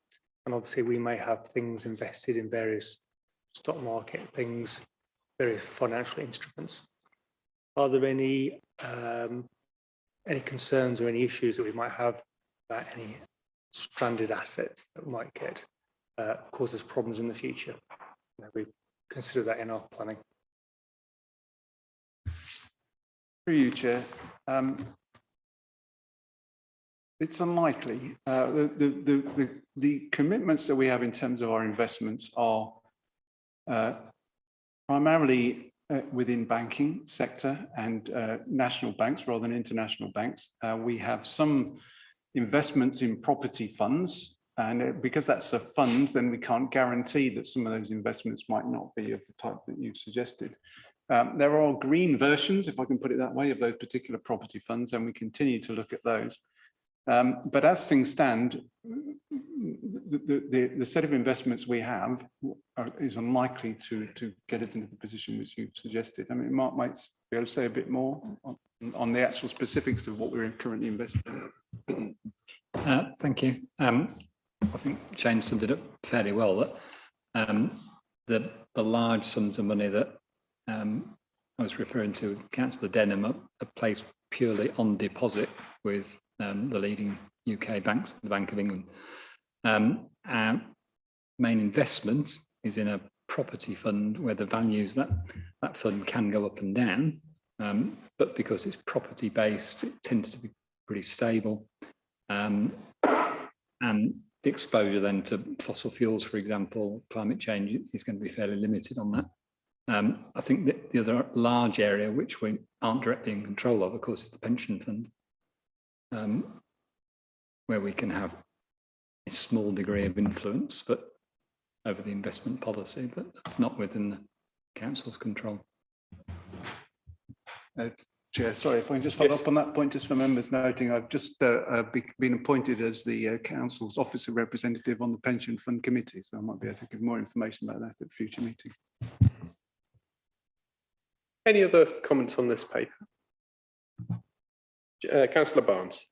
And obviously we may have things invested in various stock market things, various financial instruments. Are there any concerns or any issues that we might have about any stranded assets that might get cause us problems in the future? We consider that in our planning. Through you, Chair. It's unlikely. The commitments that we have in terms of our investments are primarily within banking sector and national banks rather than international banks. We have some investments in property funds, and because that's a fund, then we can't guarantee that some of those investments might not be of the type that you've suggested. There are green versions, if I can put it that way, of those particular property funds, and we continue to look at those. But as things stand, the set of investments we have is unlikely to get it into the position which you've suggested. I mean, Mark might be able to say a bit more on the actual specifics of what we're currently investing in. Thank you. I think Shane summed it up fairly well, that the large sums of money that I was referring to, Councillor Denham, are placed purely on deposit with the leading UK banks, the Bank of England. Our main investment is in a property fund where the values that fund can go up and down, but because it's property based, it tends to be pretty stable. And the exposure then to fossil fuels, for example, climate change, is going to be fairly limited on that. I think that the other large area which we aren't directly in control of course, is the pension fund, where we can have a small degree of influence but over the investment policy, but that's not within the council's control. Chair, sorry, if I can just follow up on that point, just for members noting, I've just been appointed as the council's officer representative on the pension fund committee, so I might be able to give more information about that at a future meeting. Any other comments on this paper? Councillor Barnes.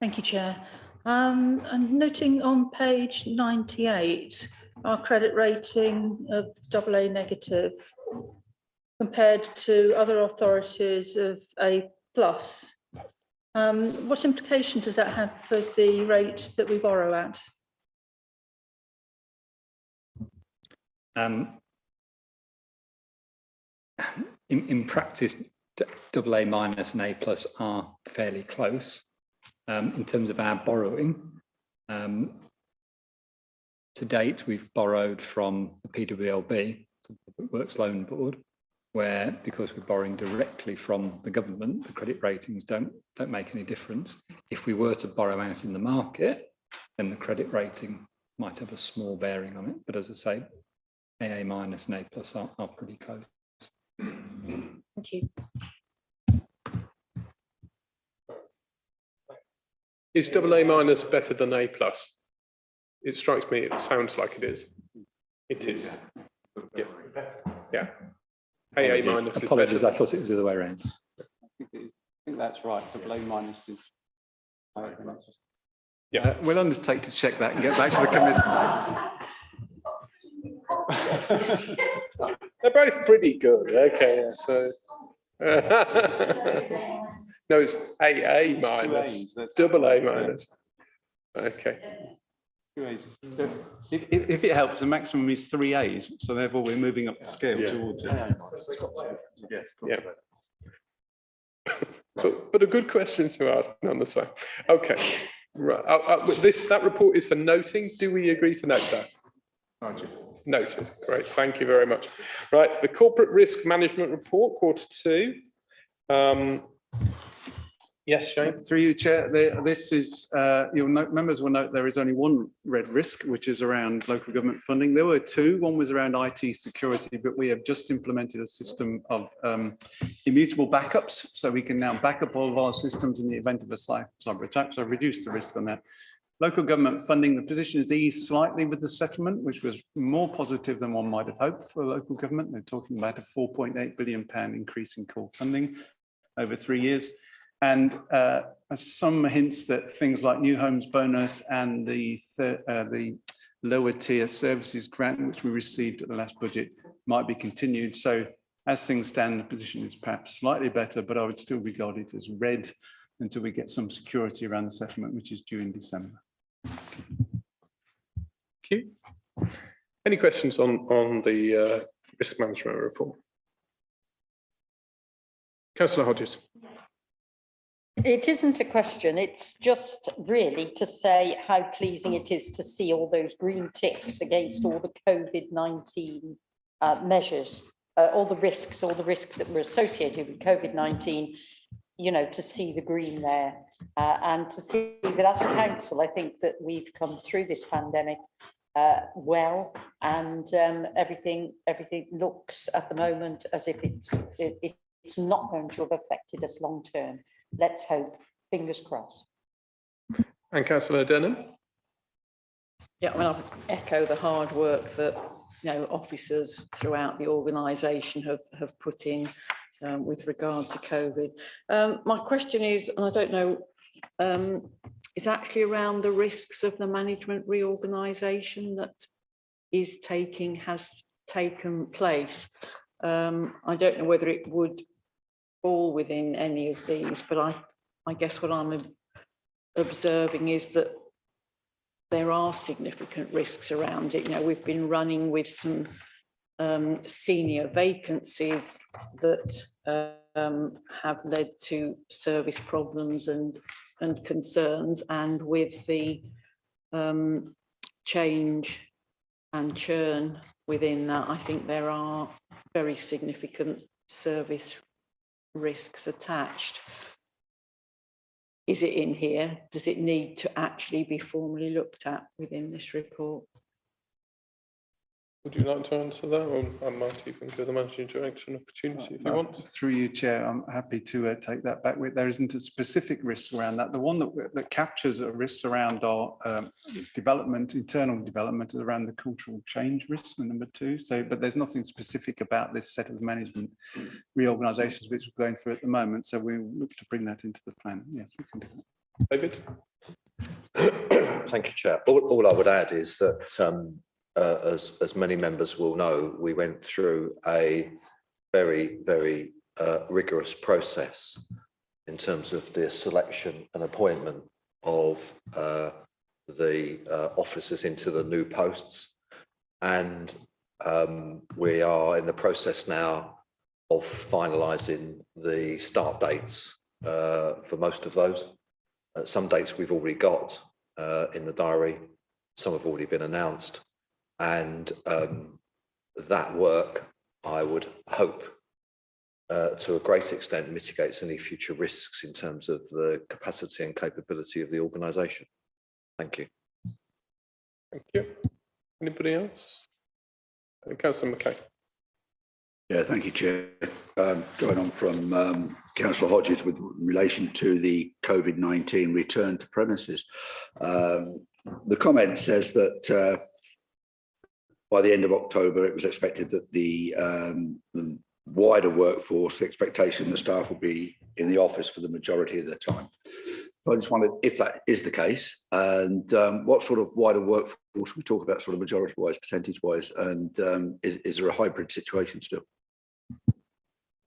Thank you, Chair. And noting on page 98, our credit rating of AA negative, compared to other authorities of A+. What implication does that have for the rate that we borrow at? In practice, AA- and A+ are fairly close. In terms of our borrowing, to date, we've borrowed from the PWLB, the Public Works Loan Board, where, because we're borrowing directly from the government, the credit ratings don't make any difference. If we were to borrow out in the market, then the credit rating might have a small bearing on it. But as I say, AA- and A+ are pretty close. Thank you. Is AA- better than A+? It strikes me, it sounds like it is. It is. Yeah. Yeah. AA- is Apologies, better. I thought it was the other way around. I think that's right. AA- is. Yeah. We'll undertake to check that and get back to the committee. They're both pretty good. Okay, so no, it's AA-, AA-. Okay. If it helps, the maximum is 3 A's, so therefore we're moving up the scale towards it. Yeah. But a good question to ask nonetheless. Okay. Right. That report is for noting. Do we agree to note that? Noted. Great. Thank you very much. Right. The Corporate Risk Management Report, Q2. Yes, Shane. Through you, Chair. This is, you'll note, members will note there is only one red risk, which is around local government funding. There were two. One was around IT security, but we have just implemented a system of immutable backups, so we can now back up all of our systems in the event of a cyber attack, so reduce the risk on that. Local government funding, the position is eased slightly with the settlement, which was more positive than one might have hoped for local government. They're talking about a £4.8 billion increase in core funding over 3 years. And some hints that things like new homes bonus and the lower tier services grant, which we received at the last budget, might be continued. So as things stand, the position is perhaps slightly better, but I would still regard it as red until we get some security around the settlement, which is due in December. Thank you. Any questions on the risk management report? Councillor Hodges. It isn't a question, it's just really to say how pleasing it is to see all those green ticks against all the COVID-19 measures, all the risks that were associated with COVID-19, you know, to see the green there and to see that as a council, I think that we've come through this pandemic well, and everything looks at the moment as if it's not going to have affected us long term. Let's hope, fingers crossed. And Councillor Denham. Yeah, I mean, I echo the hard work that, you know, officers throughout the organisation have put in with regard to COVID. My question is, and I don't know, is actually around the risks of the management reorganisation that has taken place. I don't know whether it would fall within any of these, but I guess what I'm observing is that there are significant risks around it. You know, we've been running with some senior vacancies that have led to service problems and concerns, and with the change and churn within that, I think there are very significant service risks attached. Is it in here? Does it need to actually be formally looked at within this report? Would you like to answer that, or I might even give the managing director an opportunity if you want? Through you, Chair, I'm happy to take that back. There isn't a specific risk around that. The one that captures a risk around our internal development, is around the cultural change risk, number 2. So, but there's nothing specific about this set of management reorganisations which we're going through at the moment. So we look to bring that into the plan. Yes, we can do that. David. Thank you, Chair. All I would add is that as many members will know, we went through a very, very rigorous process in terms of the selection and appointment of the officers into the new posts. And we are in the process now of finalising the start dates for most of those. Some dates we've already got in the diary, some have already been announced, and that work, I would hope, to a great extent mitigates any future risks in terms of the capacity and capability of the organisation. Thank you. Thank you. Anybody else? Councillor Mackay. Yeah, thank you, Chair. Going on from Councillor Hodges with relation to the COVID-19 return to premises. The comment says that by the end of October, it was expected that the wider workforce, the expectation the staff will be in the office for the majority of the time. So I just wondered if that is the case, and what sort of wider workforce we talk about, sort of majority-wise, percentage-wise, and is there a hybrid situation still?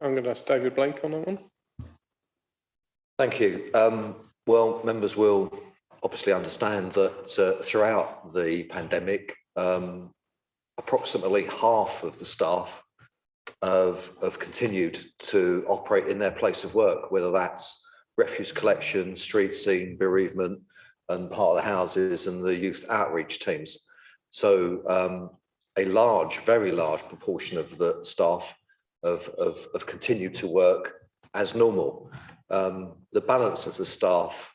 I'm going to ask David Blake on that one. Thank you. Well, members will obviously understand that throughout the pandemic, approximately half of the staff have continued to operate in their place of work, whether that's refuse collection, street scene, bereavement, and part of the houses and the youth outreach teams. So a large, very large proportion of the staff have continued to work as normal. The balance of the staff,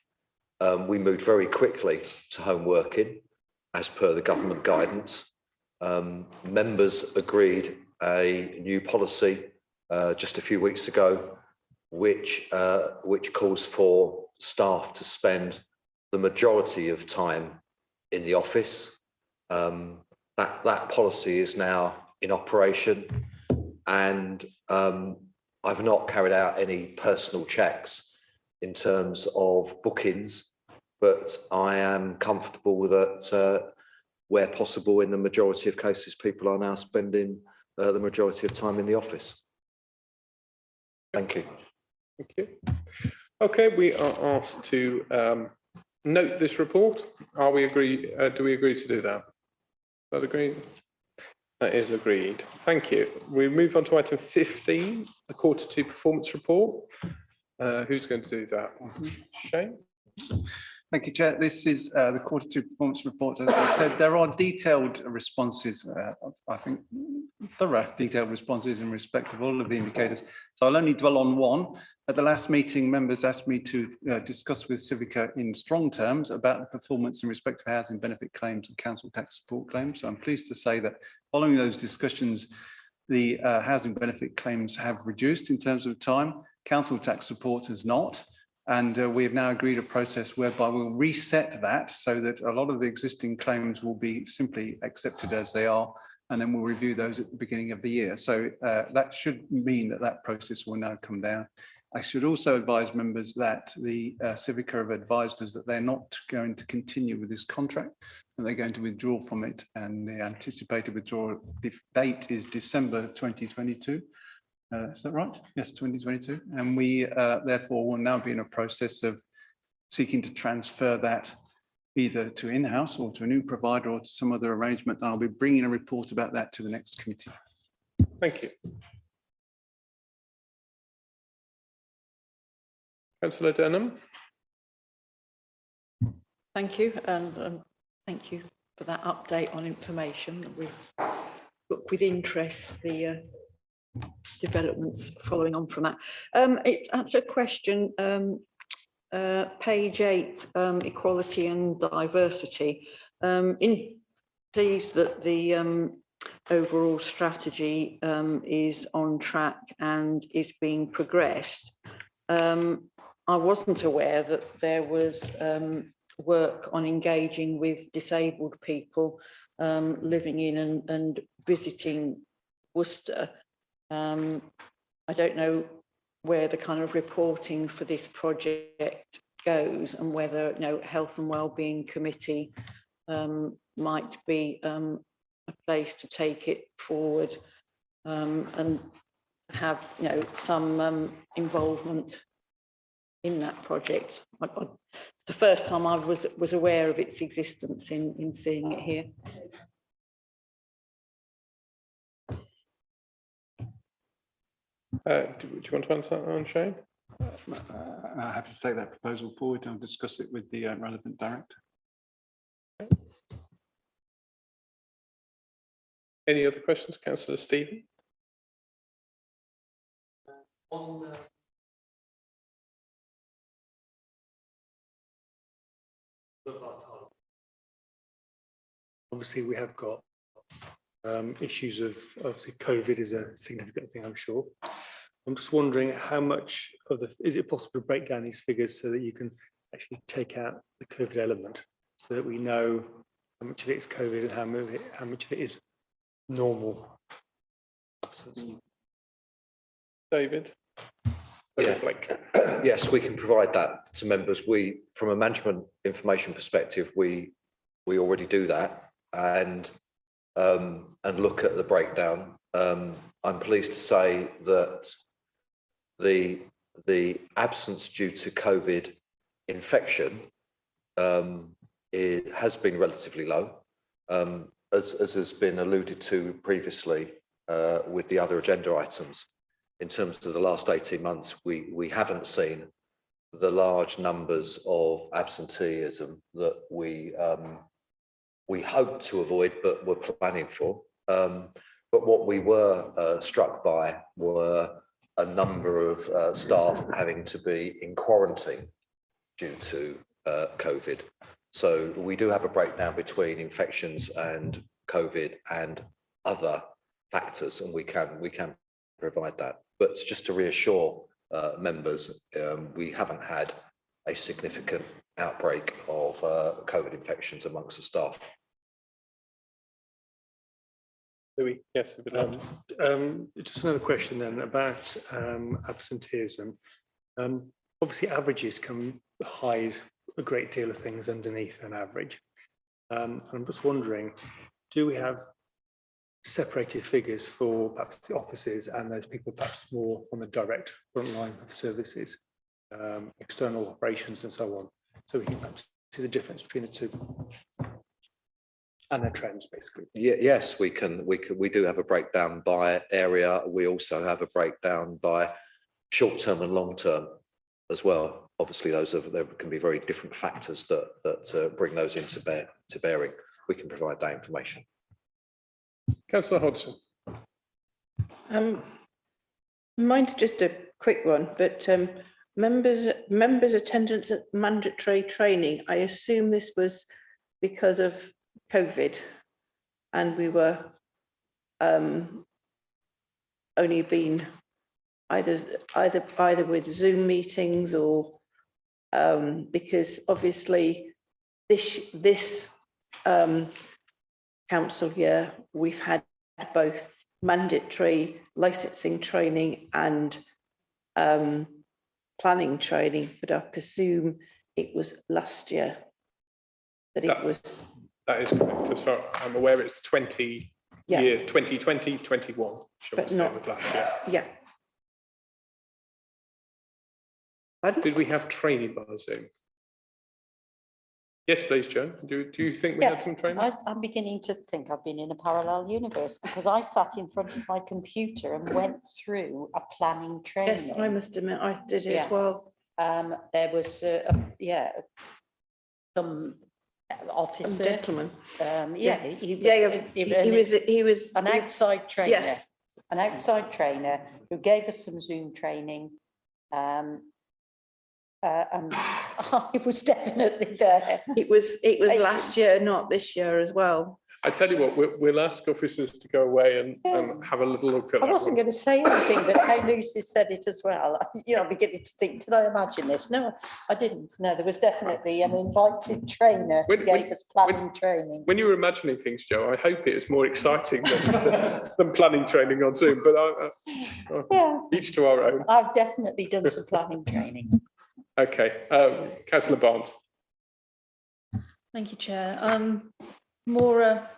we moved very quickly to home working as per the government guidance. Members agreed a new policy just a few weeks ago, which calls for staff to spend the majority of time in the office. That policy is now in operation, and I've not carried out any personal checks in terms of bookings, but I am comfortable that where possible, in the majority of cases, people are now spending the majority of time in the office. Thank you. Thank you. Okay, we are asked to note this report. Are we agree? Do we agree to do that? Is that agreed? That is agreed. Thank you. We move on to item 15, the Q2 performance report. Who's going to do that? Shane? Thank you, Chair. This is the Q2 performance report. As I said, there are detailed responses, I think thorough detailed responses in respect of all of the indicators. So I'll only dwell on one. At the last meeting, members asked me to discuss with Civica in strong terms about the performance in respect of housing benefit claims and council tax support claims. So I'm pleased to say that following those discussions, the housing benefit claims have reduced in terms of time. Council tax support has not. And we have now agreed a process whereby we'll reset that so that a lot of the existing claims will be simply accepted as they are, and then we'll review those at the beginning of the year. So that should mean that that process will now come down. I should also advise members that the Civica have advised us that they're not going to continue with this contract, and they're going to withdraw from it, and the anticipated withdrawal date is December 2022. Is that right? Yes, 2022. And we therefore will now be in a process of seeking to transfer that either to in-house or to a new provider or to some other arrangement. I'll be bringing a report about that to the next committee. Thank you. Councillor Denham. Thank you, and thank you for that update on information. We've looked with interest the developments following on from that. It's actually a question, page 8, equality and diversity. Pleased that the overall strategy is on track and is being progressed. I wasn't aware that there was work on engaging with disabled people living in and visiting Worcester. I don't know where the kind of reporting for this project goes and whether, Health and Wellbeing Committee might be a place to take it forward. And have, you know, some involvement in that project. The first time I was aware of its existence in seeing it here. Do you want to answer that one, Shane? I'm happy to take that proposal forward and discuss it with the relevant director. Any other questions, Councillor Stephen? Obviously, we have got issues of, obviously, COVID is a significant thing, I'm sure. I'm just wondering how much of is it possible to break down these figures so that you can actually take out the COVID element so that we know how much of it is COVID and how much of it is normal absence? David? Yeah. Yes, we can provide that to members. From a management information perspective, we already do that and look at the breakdown. I'm pleased to say that the absence due to COVID infection has been relatively low, as has been alluded to previously with the other agenda items. In terms of the last 18 months, we haven't seen the large numbers of absenteeism that we hope to avoid, but we're planning for. But what we were struck by were a number of staff having to be in quarantine due to COVID. So we do have a breakdown between infections and COVID and other factors, and we can provide that. But just to reassure members, we haven't had a significant outbreak of COVID infections amongst the staff. Yes. Just another question then about absenteeism. Obviously, averages can hide a great deal of things underneath an average. I'm just wondering, do we have separated figures for perhaps the offices and those people perhaps more on the direct front line of services, external operations and so on, so we can perhaps see the difference between the two and their trends, basically? Yes, we do have a breakdown by area. We also have a breakdown by short-term and long-term as well. Obviously, there can be very different factors that bring those into bearing. We can provide that information. Councillor Hodgson. Mine's just a quick one, but members attendance at mandatory training. I assume this was because of COVID, and we were only been either with Zoom meetings or because obviously this council year we've had both mandatory licensing training and planning training, but I presume it was last year that was. That is correct. As far as I'm aware, it's 2020, 21. But not with last year. Yeah. Pardon? Did we have training by Zoom? Yes, please, Joan. Do you think we had some training? I'm beginning to think I've been in a parallel universe, because I sat in front of my computer and went through a planning training. Yes, I must admit I did as well. There was some officer, gentleman. He was an outside trainer. Yes, an outside trainer who gave us some Zoom training. And I was definitely there. It was last year, not this year as well. I tell you what, we'll ask officers to go away and have a little look at that. I wasn't going to say anything, but how Lucy said it as well. You know, I'm beginning to think, did I imagine this? No, I didn't. No, there was definitely an invited trainer who gave us planning training. When you were imagining things, Joe, I hope it is more exciting than planning training on Zoom, but each to our own. I've definitely done some planning training. Okay, Councillor Barnes. Thank you, Chair. More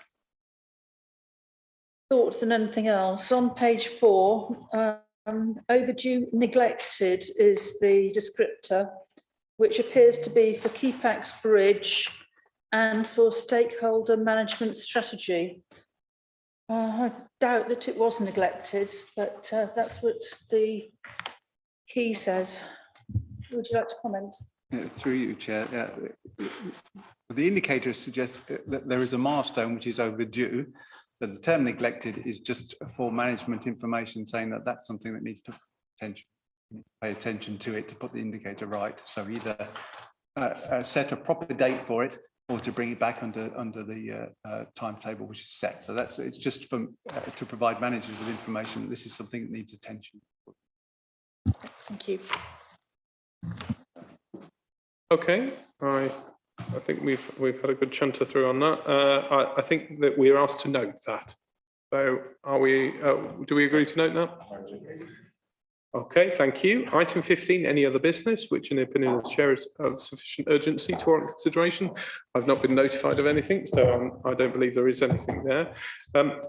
thoughts than anything else. On page 4, overdue neglected is the descriptor, which appears to be for Keepax Bridge and for stakeholder management strategy. I doubt that it was neglected, but that's what the key says. Would you like to comment? Yeah, through you, Chair. Yeah. The indicator suggests that there is a milestone which is overdue, but the term neglected is just for management information saying that that's something that needs to pay attention to it to put the indicator right. So either set a proper date for it or to bring it back under the timetable which is set. So it's just from to provide managers with information that this is something that needs attention. Thank you. Okay, I think we've had a good chunter through on that. I think that we're asked to note that. So are we? Do we agree to note that? Okay, thank you. Item 15, any other business, which in the opinion of the chair is of sufficient urgency to warrant consideration. I've not been notified of anything, so I don't believe there is anything there.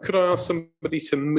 Could I ask somebody to move